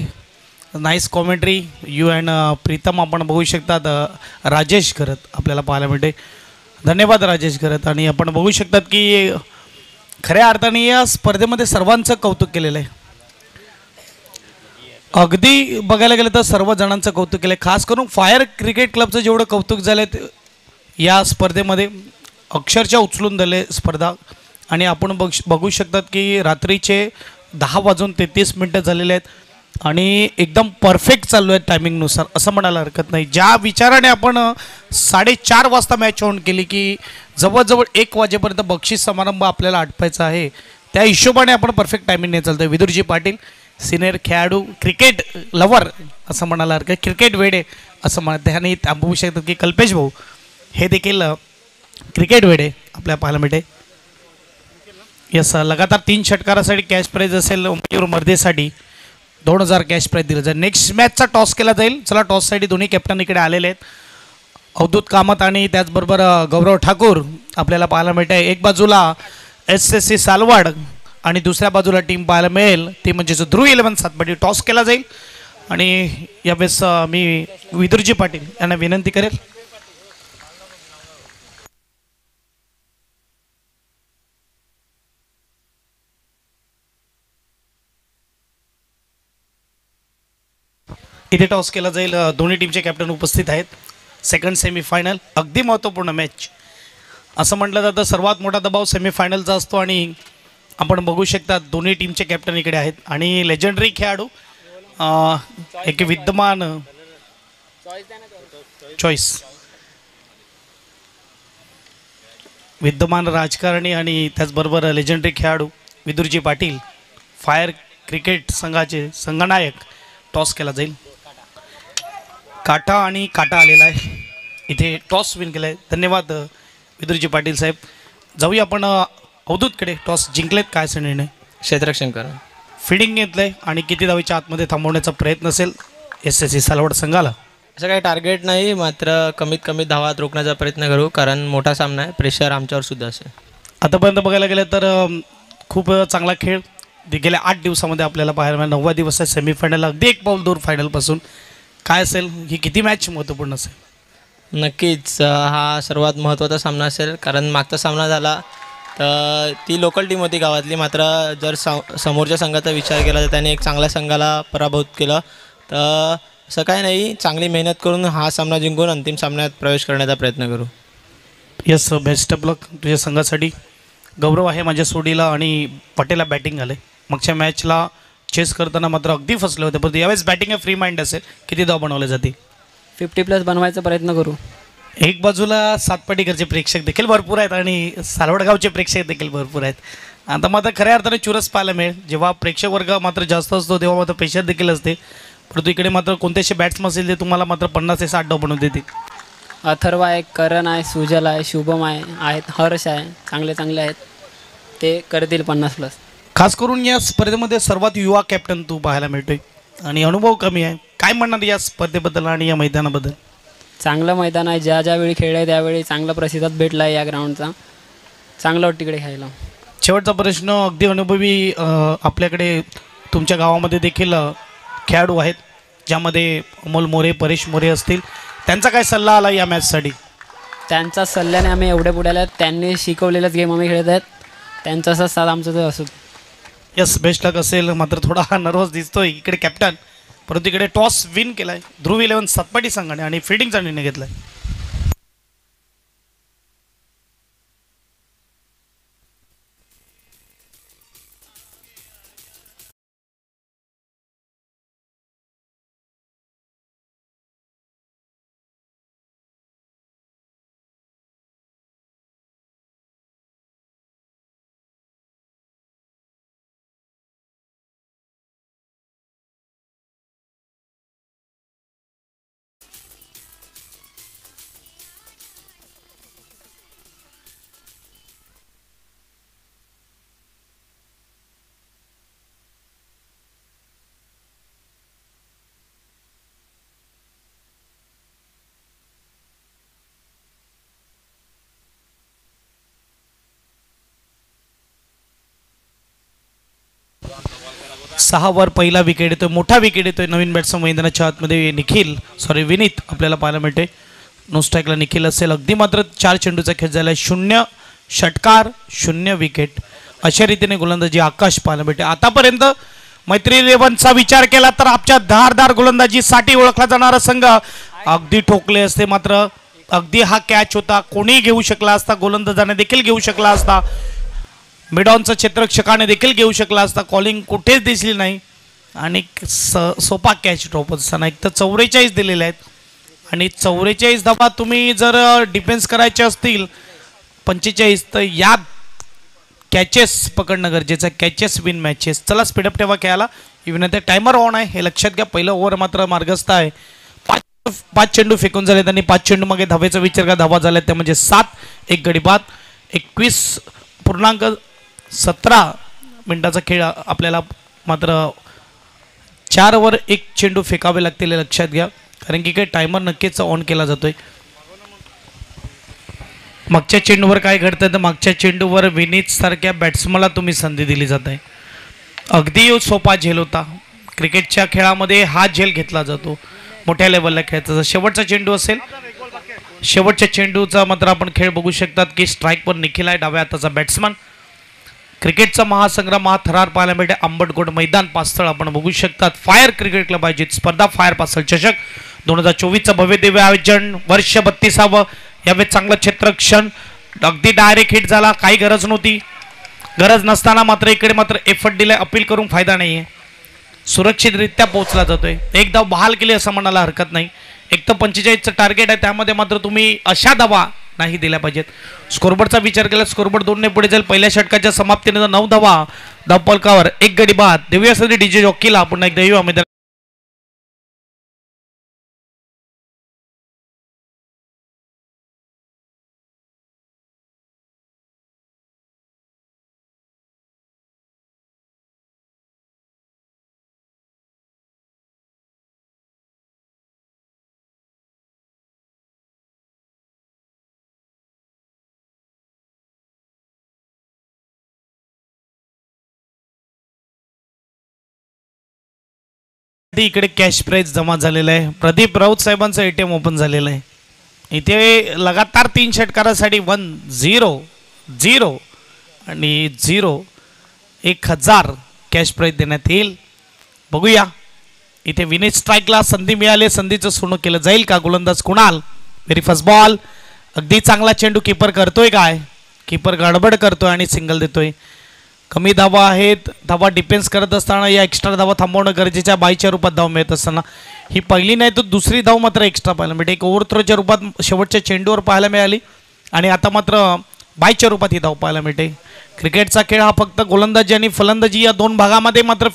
nice commentary you and Pritam. आपण बघू शकतात राजेश करत आपल्याला पाहायला मिळते. धन्यवाद राजेश करत. आणि आपण बघू शकतात की खऱ्या अर्थाने या स्पर्धेमध्ये सर्वांचं कौतुक केलेलं आहे. अगदी बघायला गेलं तर सर्व जणांचं कौतुक केलं आहे. खास करून फायर क्रिकेट क्लबचं जेवढं कौतुक झालं आहे या स्पर्धेमध्ये, अक्षरशः उचलून दिले स्पर्धा. आणि आपण बघू शकतात की रात्रीचे 10:33 झालेले आहेत आणि एकदम परफेक्ट चालू आहे टायमिंगनुसार असं म्हणायला हरकत नाही. ज्या विचाराने आपण 4:30 वाजता मॅच ऑन केली की जवळजवळ 1 वाजेपर्यंत बक्षीस समारंभ आपल्याला आटपायचा आहे, त्या हिशोबाने आपण परफेक्ट टायमिंगने चालतो आहे. विदुरजी पाटील सिनियर खेळाडू, क्रिकेट लवर असं म्हणायला हरकत, क्रिकेट वेडे असं म्हणते. आणि आपण बघू शकतात की कल्पेश भाऊ हे देखील क्रिकेट वेडे आपल्या पाहायला मिळते. यस, लगातार 3 षटकारासाठी कॅश प्राईज असेल मयूर मर्देसाठी 2000 कॅश प्राईज दिलं जाईल. नेक्स्ट मॅचचा टॉस केला जाईल. चला, टॉससाठी दोन्ही कॅप्टन इकडे आलेले आहेत. अवधूत कामत आणि त्याचबरोबर गौरव ठाकूर आपल्याला पाहायला मिळत आहे. एक बाजूला SSC सालवाड आणि दुसऱ्या बाजूला टीम पाहायला मिळेल ती म्हणजेच ध्रुव 11 सातपाटी. टॉस केला जाईल आणि यावेळेस मी विदुरजी पाटील यांना विनंती करेल. इथे टॉस केला जाईल. दोन्ही टीमचे कॅप्टन उपस्थित आहेत. सेकंड सेमीफायनल, अगदी महत्त्वपूर्ण मॅच असं म्हटलं जातं. सर्वात मोठा दबाव सेमीफायनलचा असतो आणि आपण बघू शकता दोन्ही टीमचे कॅप्टन इकडे आहेत. आणि लेजंडरी खेळाडू, एक विद्यमान विद्यमान राजकारणी आणि त्याचबरोबर लेजंडरी खेळाडू विदुरजी पाटील, फायर क्रिकेट संघाचे संघनायक. टॉस केला जाईल. काटा आणि काटा आलेला आहे. इथे टॉस विन केला आहे. धन्यवाद विदुरजी पाटील साहेब. जाऊया आपण अवधूतकडे. टॉस जिंकलेत, काय असा निर्णय? क्षेत्ररक्षण करा. फिडिंग घेतलं आहे आणि किती धावेच्या आतमध्ये थांबवण्याचा प्रयत्न असेल SSC सालवड संघाला? असं काही टार्गेट नाही, मात्र कमीत कमी धावात रोखण्याचा प्रयत्न करू, कारण मोठा सामना आहे, प्रेशर आमच्यावर सुद्धा असेल. आतापर्यंत बघायला गेलं तर खूप चांगला खेळ गेल्या 8 दिवसामध्ये आपल्याला पाहायला मिळाला. 9वा दिवस आहे सेमीफायनल, अगदी 1 पाऊल दूर फायनलपासून. काय असेल ही किती मॅच महत्त्वपूर्ण असेल? नक्कीच हा सर्वात महत्त्वाचा सामना असेल, कारण मागचा सामना झाला तर ती लोकल टीम होती गावातली, मात्र जर समोरच्या संघाचा विचार केला तर त्याने एक चांगल्या संघाला पराभूत केलं. तर असं काय नाही, चांगली मेहनत करून हा सामना जिंकून अंतिम सामन्यात प्रवेश करण्याचा प्रयत्न करू. येस, बेस्ट ऑफ लक तुझ्या संघासाठी. गौरव आहे माझ्या सोडीला आणि पटेलला बॅटिंग आलं आहे. मागच्या मॅचला चेस करताना मात्र अगदी फसले होते, पण यावेळेस बॅटिंग फ्री माइंड असेल. किती धाव बनवले जाते? 50+ बनवायचा प्रयत्न करू. एक बाजूला सातपाटीकरचे प्रेक्षक देखील भरपूर आहेत आणि सालवडगावचे प्रेक्षक देखील भरपूर आहेत. आता मात्र खऱ्या अर्थाने चुरस पाहायला मिळेल. जेव्हा प्रेक्षक वर्ग मात्र जास्त असतो तेव्हा मात्र प्रेशर देखील असते, परंतु इकडे मात्र कोणतेसे बॅट्समन असेल ते तुम्हाला मात्र 50 ते 60 धाव बनवून देतील. अथर्व आहे, करण आहे, सुजल आहे, शुभम आहे, आहेत हर्ष आहे, चांगले आहेत, ते करतील 50+. खास करून या स्पर्धेमध्ये सर्वात युवा कॅप्टन तू पाहायला मिळतोय आणि अनुभव कमी आहे. काय म्हणणार या स्पर्धेबद्दल आणि या मैदानाबद्दल? चांगलं मैदान आहे. ज्यावेळी खेळलं आहे त्यावेळी चांगला प्रतिसाद भेटला आहे या ग्राउंडचा. चांगलं वाटतं तिकडे खेळायला. शेवटचा प्रश्न, अगदी अनुभवी आपल्याकडे तुमच्या गावामध्ये देखील खेळाडू आहेत, ज्यामध्ये अमोल मोरे, परेश मोरे असतील. त्यांचा काय सल्ला आला या मॅचसाठी? त्यांचा सल्ल्याने आम्ही एवढे पुढे आले आहेत. त्यांनी शिकवलेलंच गेम आम्ही खेळत आहेत. त्यांचा असा साथ आमचं तर असो. यस, बेस्ट लक असेल. मात्र थोडा नर्वस दिसतोय इकडे कॅप्टन, परंतु इकडे टॉस विन केला आहे ध्रुव 11 सातपाटी संघाने आणि फिल्डिंगचा निर्णय घेतला आहे. 6 वर पहिला विकेट येतोय, मोठा विकेट येतोय नवीन बॅट्समन मैदानाच्या आतमध्ये विनीत आपल्याला पाहायला मिळते. नो स्ट्राईकला निखिल असेल. अगदी मात्र 4 चेंडूचा खेळ झाला आहे. 0 षटकार 0 विकेट अशा रीतीने गोलंदाजी आकाश पाहायला मिळते. आतापर्यंत मैत्री 11चा विचार केला तर आमच्या धारदार गोलंदाजीसाठी ओळखला जाणारा संघ अगदी ठोकले असते. मात्र अगदी हा कॅच होता, कोणी घेऊ शकला असता, गोलंदाजाने देखील घेऊ शकला असता, मिडॉनचा क्षेत्ररक्षकाने देखील घेऊ शकला असता. कॉलिंग कुठेच दिसली नाही आणि सोपा कॅच ड्रॉप असताना एक तर 44 दिलेले आहेत आणि 44 धावा तुम्ही जर डिफेन्स करायचे असतील 45 तर या कॅचेस पकडणं गरजेचं आहे. Catches win matches. चला स्पीडअप ठेवा खेळायला. इव्हन आता टायमर ऑन आहे हे लक्षात घ्या. पहिलं ओव्हर मात्र मार्गस्थ आहे. 5 चेंडू फेकून झाले त्यांनी. 5 चेंडू मागे धावेचा विचार करा. धावा झाल्या त्या म्हणजे 7. एक गडी बाद. 21.17 मिनिटाचा खेळ आपल्याला मात्र 4 वर 1 चेंडू फेकावे लागतील हे लक्षात घ्या. कारण की काही टायमर नक्कीच ऑन केला जातोय. मागच्या चेंडूवर काय घडतं तर मागच्या चेंडूवर विनीत सारख्या बॅट्समनला तुम्ही संधी दिली जात आहे. अगदी सोपा झेल होता. क्रिकेटच्या खेळामध्ये हा झेल घेतला जातो मोठ्या लेवलला खेळायचा. शेवटचा चेंडू असेल. शेवटच्या चेंडूचा मात्र आपण खेळ बघू शकतात की स्ट्राईकवर निखिल आहे डाव्या हाताचा बॅट्समन. क्रिकेटचा महासंग्राम महाथरार पाहायला मिळते. आंबटगोड मैदान पास्थळ आपण बघू शकतात. फायर क्रिकेट क्लब आयोजित स्पर्धा फायर पास्थळ चषक 2024चं भव्य दिव्य आयोजन. वर्ष 32व. यावेळी चांगलं क्षेत्ररक्षण. अगदी डायरेक्ट हिट झाला. काही गरज नव्हती. गरज नसताना मात्र इकडे मात्र एफर्ट दिलाय. अपील करून फायदा नाही आहे. सुरक्षितरित्या पोहोचला जातोय. एक धाव बहाल केली असं म्हणायला हरकत नाही. एक तर 45चं टार्गेट आहे त्यामध्ये मात्र तुम्ही अशा धावा नाही दिल्या पाहिजेत. स्कोरबोर्डचा विचार केला स्कोरबोर्ड 2 ने पुढे जाईल. पहिल्या षटकाच्या समाप्तीनंतर 9 धावा धावफलकावर. 1 गडी बाद. देऊयासाठी डीजे जॉकीला पुन्हा एकदा येऊ आम्ही. इकडे कॅश प्राइज जमा झालेला आहे. प्रदीप राऊत साहेबांचं ATM ओपन झालेलं आहे. इथे लगातार 3 षटकारासाठी 1-0-0 आणि 0 1000 कॅश प्राइज देण्यात येईल. बघूया इथे विनीत स्ट्राईकला संधी मिळाली. संधीचं सोनं केलं जाईल का? गोलंदाज कुणाल. Very first ball. अगदी चांगला चेंडू. कीपर करतोय काय? कीपर गडबड करतोय आणि सिंगल देतोय. कमी धावा आहेत. धावा डिफेन्स करत असताना या एक्स्ट्रा धावा थांबवणं गरजेच्या. बायच्या रूपात धाव मिळत असताना ही पहिली नाही तर दुसरी धाव मात्र एक्स्ट्रा पाहायला मिळते. एक ओव्हरथ्रोच्या रूपात शेवटच्या चेंडूवर पाहायला मिळाली आणि आता मात्र बायच्या रूपात ही धाव पाहायला मिळते. क्रिकेटचा खेळ हा फक्त गोलंदाजी आणि फलंदाजी या 2 भागामध्ये मात्र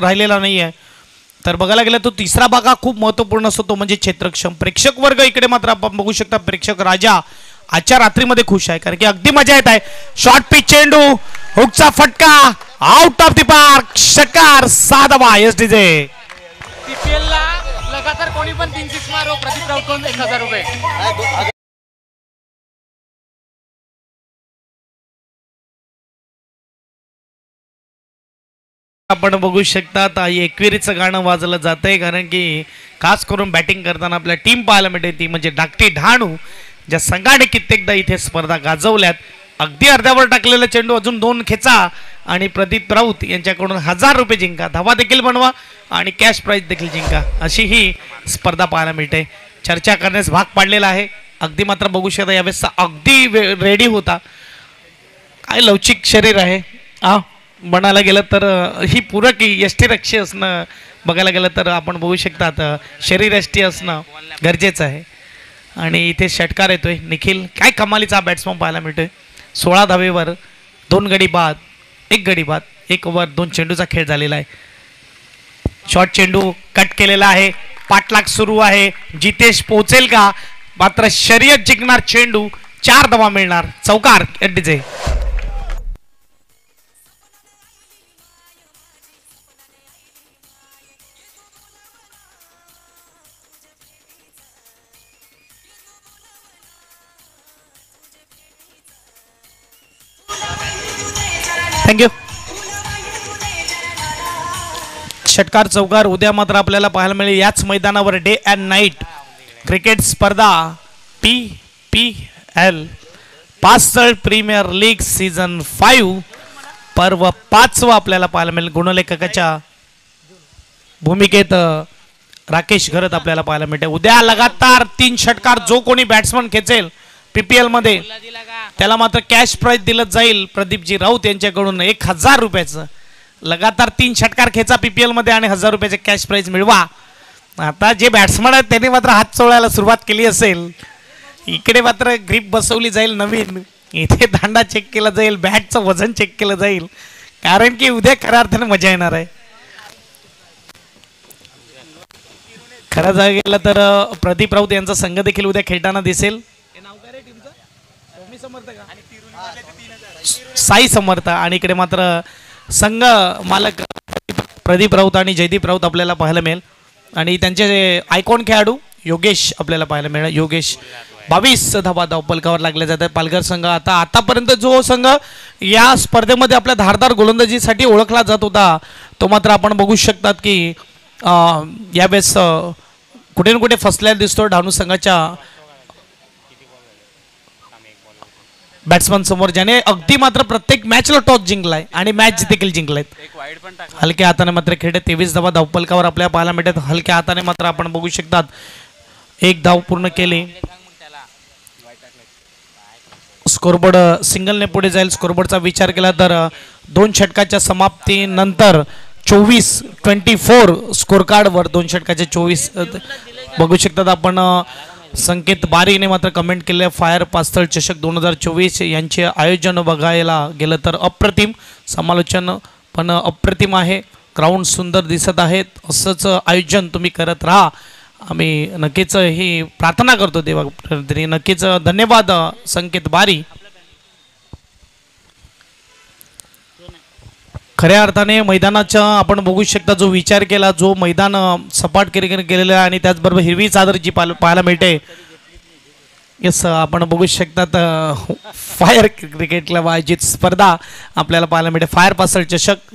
राहिलेला नाही आहे. तर बघायला गेलं तो तिसरा भाग हा खूप महत्त्वपूर्ण असतो तो म्हणजे क्षेत्रक्षम. प्रेक्षक वर्ग इकडे मात्र आपण बघू शकता. प्रेक्षक राजा आजच्या रात्रीमध्ये खुश आहे कारण की अगदी मजा येत आहे. शॉर्ट पिच चेंडू. हुकचा फटका. Out of the park. षटकार. 6 धावा. SDJ CPL ला लगातार कोणी पण 3 6 मारो. प्रदीप राऊत 1000 रुपये. आपण बघू शकतात एकविरीचं गाणं वाजलं जात आहे कारण की खास करून बॅटिंग करताना आपल्या टीम पाहायला मिळते ती म्हणजे धाकटी डहाणू ज्या संघाने कित्येकदा इथे स्पर्धा गाजवल्यात. अगदी अर्ध्यावर टाकलेला चेंडू अजून 2 खेचा आणि प्रदीप राऊत यांच्याकडून 1000 रुपये जिंका. धावा देखील बनवा आणि कॅश प्राइज देखील जिंका. अशी ही स्पर्धा पाहायला मिळते. चर्चा करण्यास भाग पाडलेला आहे. अगदी मात्र बघू शकता यावेळेस अगदी रेडी होता. काय लवचिक शरीर आहे. म्हणायला गेलं तर ही पूरक यष्टीरक्षी असणं बघायला गेलं तर आपण बघू शकतात शरीरयष्टी असणं गरजेचं आहे. आणि इथे षटकार येतोय. निखिल काय कमालीचा बॅट्समन पाहायला मिळतोय. 16 धावेवर 2 गडी बाद. 1 गडी बाद. 1 ओव्हर 2 चेंडूचा खेळ झालेला आहे. शॉर्ट चेंडू कट केलेला आहे. पाठलाग सुरू आहे. जितेश पोहोचेल का? मात्र शर्यत जिंकणार चेंडू. 4 धावा मिळणार. चौकार. SDJ thank you. षटकार चौकार उद्या मात्र आपल्याला पाहायला मिळेल याच मैदानावर डे अँड नाईट क्रिकेट स्पर्धा PPL पास्तळ प्रीमियर लीग सीझन 5 पर्व 5 आपल्याला पाहायला मिळेल. गुणलेखकाच्या भूमिकेत राकेश घरत आपल्याला पाहायला मिळते. उद्या लगातार 3 षटकार जो कोणी बॅट्समन खेचेल PPL मध्ये त्याला मात्र कॅश प्राइज दिलं जाईल प्रदीपजी राऊत यांच्याकडून 1000 रुपयाचं. लगातार 3 षटकार खेचा PPL मध्ये आणि 1000 रुपयाचे कॅश प्राइज मिळवा. आता जे बॅट्समन आहेत त्यांनी मात्र हात चोळायला सुरुवात केली असेल. इकडे मात्र ग्रीप बसवली जाईल नवीन, इथे दांडा चेक केला जाईल, बॅटचं वजन चेक केलं जाईल, कारण की उद्या खऱ्या अर्थाने मजा येणार आहे. खरं जा गेलं तर प्रदीप राऊत यांचा संघ देखील उद्या खेळताना दिसेल. साई समर्थ आणि इकडे मात्र संघ मालक प्रदीप राऊत आणि जयदीप राऊत आपल्याला पाहायला मिळेल. आणि त्यांचे आयकॉन खेळाडू योगेश आपल्याला पाहायला मिळेल. योगेश 22 धावा धावपलकावर लागले जातात. पालघर संघ आतापर्यंत जो संघ या स्पर्धेमध्ये आपल्या धारदार गोलंदाजीसाठी ओळखला जात होता तो मात्र आपण बघू शकतात की यावेळेस कुठे ना कुठे फसलेला दिसतो. डहाणू संघाच्या बॅट्समन समोर ज्याने अगदी मात्र प्रत्येक मॅचला टॉस जिंकलाय आणि मॅच देखील जिंकलाय. हलक्या हाताने मात्र खेळत 23 धावा धावपलकावर आपल्याला पाहायला मिळतात. हलक्या हाताने मात्र आपण बघू शकतात 1 धाव पूर्ण केली. स्कोरबोर्ड सिंगलने पुढे जाईल. स्कोरबोर्डचा विचार केला तर 2 षटकाच्या समाप्तीनंतर 24 स्कोर कार्डवर 2 षटकाचे 24 बघू शकतात आपण. संकेत बारीने मात्र कमेंट केले फायर पास्तळ चषक 2024 यांचे आयोजन बघायला गेलं तर अप्रतिम, समालोचन पण अप्रतिम आहे. ग्राउंड सुंदर दिसत आहेत. असंच आयोजन तुम्ही करत राहा. आम्ही नक्कीच ही प्रार्थना करतो देवा. नक्कीच धन्यवाद संकेत बारी. खऱ्या अर्थाने मैदानाचा आपण बघू शकता जो विचार केला, जो मैदान सपाट केलेलं आहे आणि त्याचबरोबर हिरवी चादर जी पाहायला मिळते. येस आपण बघू शकतात फायर क्रिकेट क्लब आयोजित स्पर्धा आपल्याला पाहायला मिळते. फायर पासळ चषक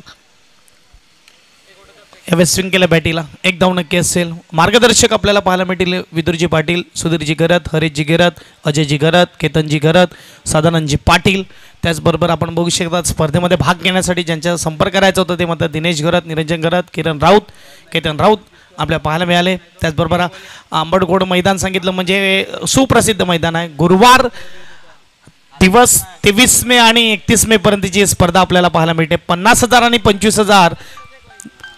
यावेळेस स्विंग केल्या बॅटीला 1 धाव नक्की असेल. मार्गदर्शक आपल्याला पाहायला मिळतील विदुरजी पाटील, सुधीरजी घरत, हरीशजी घरत, अजयजी घरत, केतनजी घरत, सदानंदजी पाटील. त्याचबरोबर आपण बघू शकता स्पर्धेमध्ये भाग घेण्यासाठी ज्यांच्या संपर्क करायचा होता ते मात्र दिनेश घरत, निरंजन घरत, किरण राऊत, केतन राऊत आपल्याला पाहायला मिळाले. त्याचबरोबर आंबडगोड मैदान सांगितलं म्हणजे सुप्रसिद्ध मैदान आहे. गुरुवार दिवस 23 मे आणि 31 मे पर्यंतची स्पर्धा आपल्याला पाहायला मिळते. 50,000 आणि 25,000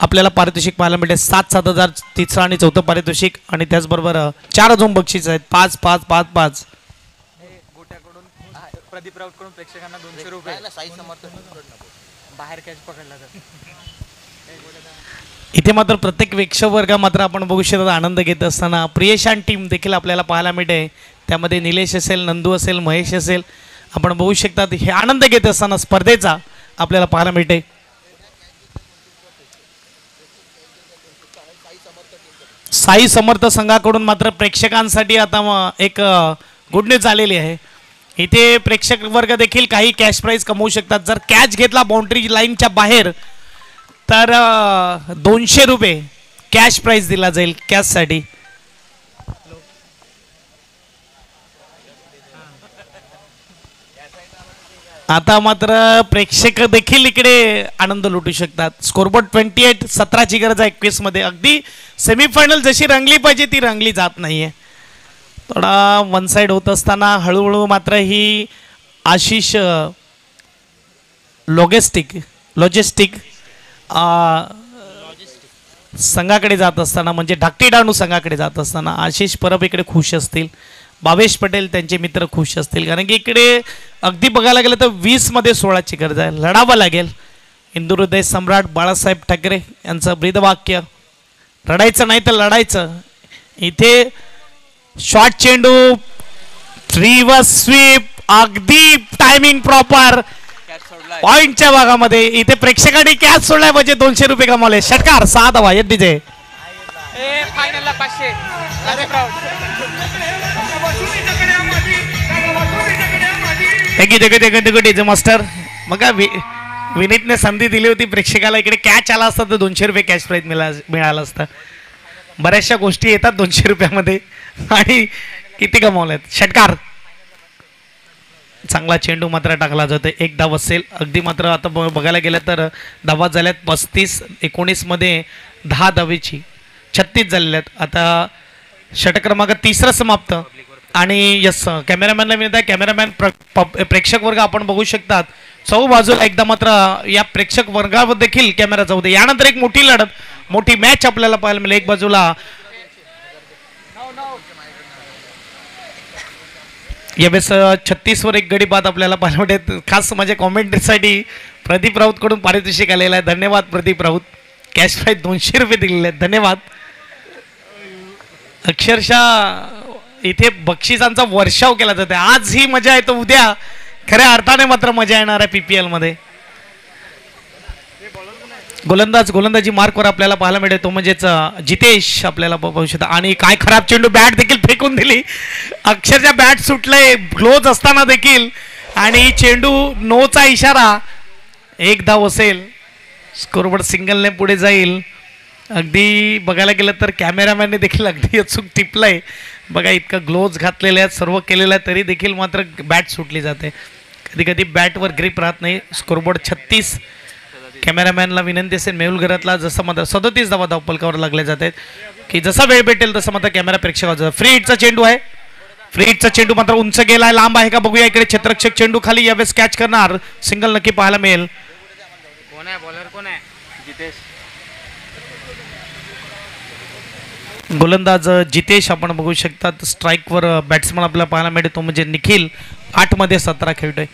आपल्याला पारितोषिक पाहायला मिळते. 7,000 तिसरं आणि चौथं पारितोषिक आणि त्याचबरोबर 4 अजून बक्षीस आहेत. 5 5 5 5 प्रदीप राऊत कडून प्रेक्षकांना 200 रुपये बाहेर कॅच पकडला तर. इथे मात्र प्रत्येक प्रेक्षक वर्ग मात्र आपण बघू शकता आनंद घेत असताना प्रियशान टीम देखील आपल्याला पाहायला मिळते. त्यामध्ये निलेश असेल, नंदू असेल, महेश असेल, आपण बघू शकतात हे आनंद घेत असताना स्पर्धेचा आपल्याला पाहायला मिळते. साई समर्थ संघाकडून मात्र प्रेक्षकांसाठी आता एक गुड न्यूज आलेली आहे. इथे प्रेक्षक वर्ग देखील काही कॅश प्राइज कमवू शकतात. जर कॅच घेतला बाउंड्री लाईनच्या बाहेर तर 200 रुपये कॅश प्राइज दिला जाईल कॅचसाठी. आता मात्र प्रेक्षक देखील इकडे आनंद लुटू शकतात. स्कोरबोर्ड 28 17ची गरज आहे 21 मध्ये. अगदी सेमीफायनल जशी रंगली पाहिजे ती रंगली जात नाहीये. थोडा वन साइड होत असताना हळूहळू मात्र ही आशिष लॉजिस्टिक संघाकडे जात असताना म्हणजे धाकटी डहाणू संघाकडे जात असताना आशिष परब इकडे खुश असतील. भावेश पटेल त्यांचे मित्र खुश असतील कारण की इकडे अगदी बघायला गेलं तर 20 मध्ये 16ची गरज आहे. लढावं लागेल. हिंदू हृदय सम्राट बाळासाहेब ठाकरे यांचं ब्रीदवाक्य रडायचं नाही तर लढायचं. इथे शॉर्ट चेंडू रिव्हर्स स्वीप अगदी टायमिंग प्रॉपर पॉइंटच्या भागामध्ये. इथे प्रेक्षकांनी कॅच सोडलाय म्हणजे 200 रुपये कमावले. षटकार 6 धावा येत डीजे. फायनलला 500 मास्टर बघा विनीतने संधी दिली होती प्रेक्षकाला, इकडे कॅच आला असता तर 200 रुपये कॅश प्राईज मिळाला असता. बऱ्याचशा गोष्टी येतात 200 रुपयामध्ये आणि किती कमावल्यात. षटकार, चांगला चेंडू मात्र टाकला जातो. एक धाव असेल. अगदी मात्र आता बघायला गेलं तर धावा झाल्यात 35-19 मध्ये 10 धावेची 36 झालेल्या आहेत. आता षटक क्रमांक 3 समाप्त. आणि यस, कॅमेरामॅनला विनंती आहे, कॅमेरामॅन प्रेक्षक वर्ग आपण बघू शकतात चौ बाजूला एकदा मात्र या प्रेक्षक वर्गावर देखील कॅमेरा जाऊ दे. यानंतर एक मोठी लढत, मोठी मॅच आपल्याला पाहायला मिळेल. एक बाजूला यावेळेस 36 वर एक गडी बाद आपल्याला पाहायला मिळते. खास माझ्या कॉमेंट्रीसाठी प्रदीप राऊत कडून पारितोषिक आलेलं आहे. धन्यवाद प्रदीप राऊत. कॅश प्राईज 200 रुपये दिलेले आहेत. धन्यवाद. अक्षरशः इथे बक्षिसांचा वर्षाव केला जातो. आज ही मजा आहे, तो उद्या खऱ्या अर्थाने मात्र मजा येणार आहे PPL मध्ये. गोलंदाजी मार्कवर आपल्याला पाहायला मिळेल, तो म्हणजेच जितेश आपल्याला पाहू शकता. आणि काय खराब चेंडू, बॅट देखील फेकून दिली. अक्षरशः बॅट सुटलंय ग्लोव्ज असताना देखील. आणि चेंडू नोचा इशारा. एक धाव असेल. स्कोरबोर्ड सिंगलने पुढे जाईल. अगदी बघायला गेलं तर कॅमेरामॅनने देखील अगदी अचूक टिपलंय. बघा, इतकं ग्लोव्ज घातलेले आहेत, सर्व केलेलं आहे, तरी देखील मात्र बॅट सुटली जाते. कधी कधी बॅटवर ग्रिप राहत नाही. स्कोरबोर्ड 36. कॅमेरामॅनला विनंती असेल मेहुल घरातला जसं मात्र 37 धावा धावपलकावर लागले जातात की जसा वेळ भेटेल तसं मात्र कॅमेरा प्रेक्षकाचा. फ्री हिटचा चेंडू आहे. फ्री हिटचा चेंडू मात्र उंच गेलाय, लांब आहे का बघूया. इकडे क्षेत्ररक्षक चेंडू खाली यावेळेस कॅच करणार. सिंगल नक्की पाहायला मिळेल. कोण आहे बॉलर, कोण आहे? जितेश. गोलंदाज जितेश आपण बघू शकतात. स्ट्राईकवर बॅट्समन आपल्याला पाहायला मिळतो, तो म्हणजे निखिल. 8 मध्ये 17 खेळतोय.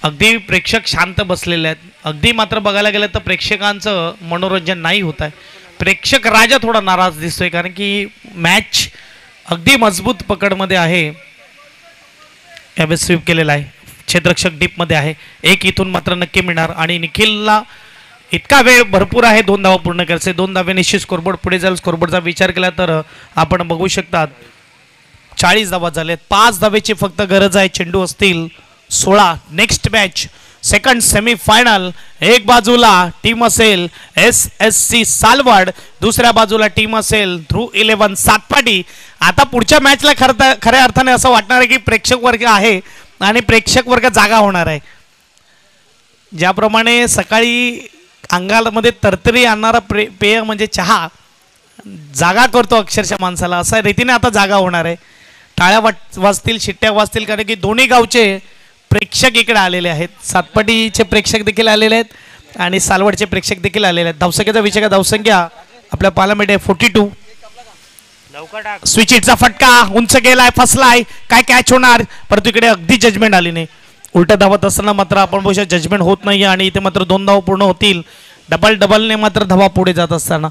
अगदी प्रेक्षक शांत बसलेले आहेत. अगदी मात्र बघायला गेलं तर प्रेक्षकांचं मनोरंजन नाही होत आहे. प्रेक्षक राजा थोडा नाराज दिसतोय, कारण की मॅच अगदी मजबूत पकडमध्ये आहे. यावेळेस स्वीप केलेला आहे. क्षेत्ररक्षक डीपमध्ये आहे. एक इथून मात्र नक्की मिळणार. आणि निखिलला इतका वेळ भरपूर आहे 2 धावा पूर्ण करायचे. 2 धावे निश्चित स्कोरबोर्ड पुढे जाईल. स्कोरबोर्डचा विचार केला तर आपण बघू शकतात 40 धावा झालेत. 5 धावेची फक्त गरज आहे. चेंडू असतील 16. Next match second semifinal. एक बाजूला टीम असेल SSC सालवड, दुसऱ्या बाजूला टीम असेल ध्रुव 11 सातपाटी. आता पुढच्या मॅचला खऱ्या अर्थाने असं वाटणार आहे की प्रेक्षक वर्ग आहे आणि प्रेक्षक वर्ग जागा होणार आहे. ज्याप्रमाणे सकाळी अंगामध्ये तरतरी आणणारा पेय म्हणजे चहा जागा करतो अक्षरशः माणसाला, अशा रीतीने आता जागा होणार आहे. टाळ्या वाजतील, शिट्ट्या वाजतील, कारण की दोन्ही गावचे प्रेक्षक इकडे आलेले आहेत. सातपाटीचे प्रेक्षक देखील आलेले आहेत आणि सालवडचे प्रेक्षक देखील आलेले आहेत. धावसंख्येचा विचार का, धावसंख्या आपल्या पाहायला मिळते 42. स्विच हिटचा फटका उंच गेलाय, फसलाय, काय कॅच होणार, परंतु इकडे अगदी जजमेंट आली नाही. उलट धावत असताना मात्र आपण बघू शकतो जजमेंट होत नाही आणि इथे मात्र 2 धावा पूर्ण होतील. डबलने मात्र धावा पुढे जात असताना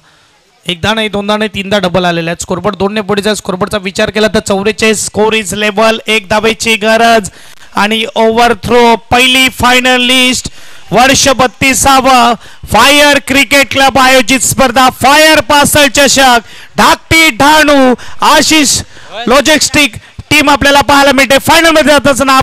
एकदा नाही, दोनदा नाही, 3दा डबल आलेले आहेत. स्कोरबोर्ड 2 ने पुढे जात. स्कोरबोर्डचा विचार केला तर 44 स्कोर इज लेवल. 1 धावेची गरज आणि ओव्हरथ्रो. पहिली फायनलिस्ट वर्ष 32वा फायर क्रिकेट क्लब आयोजित स्पर्धा फायर पासल चषक. धाकटी डहाणू आशिष लॉजिस्टिक टीम आपल्याला पाहायला मिळते फायनल मध्ये जात असताना.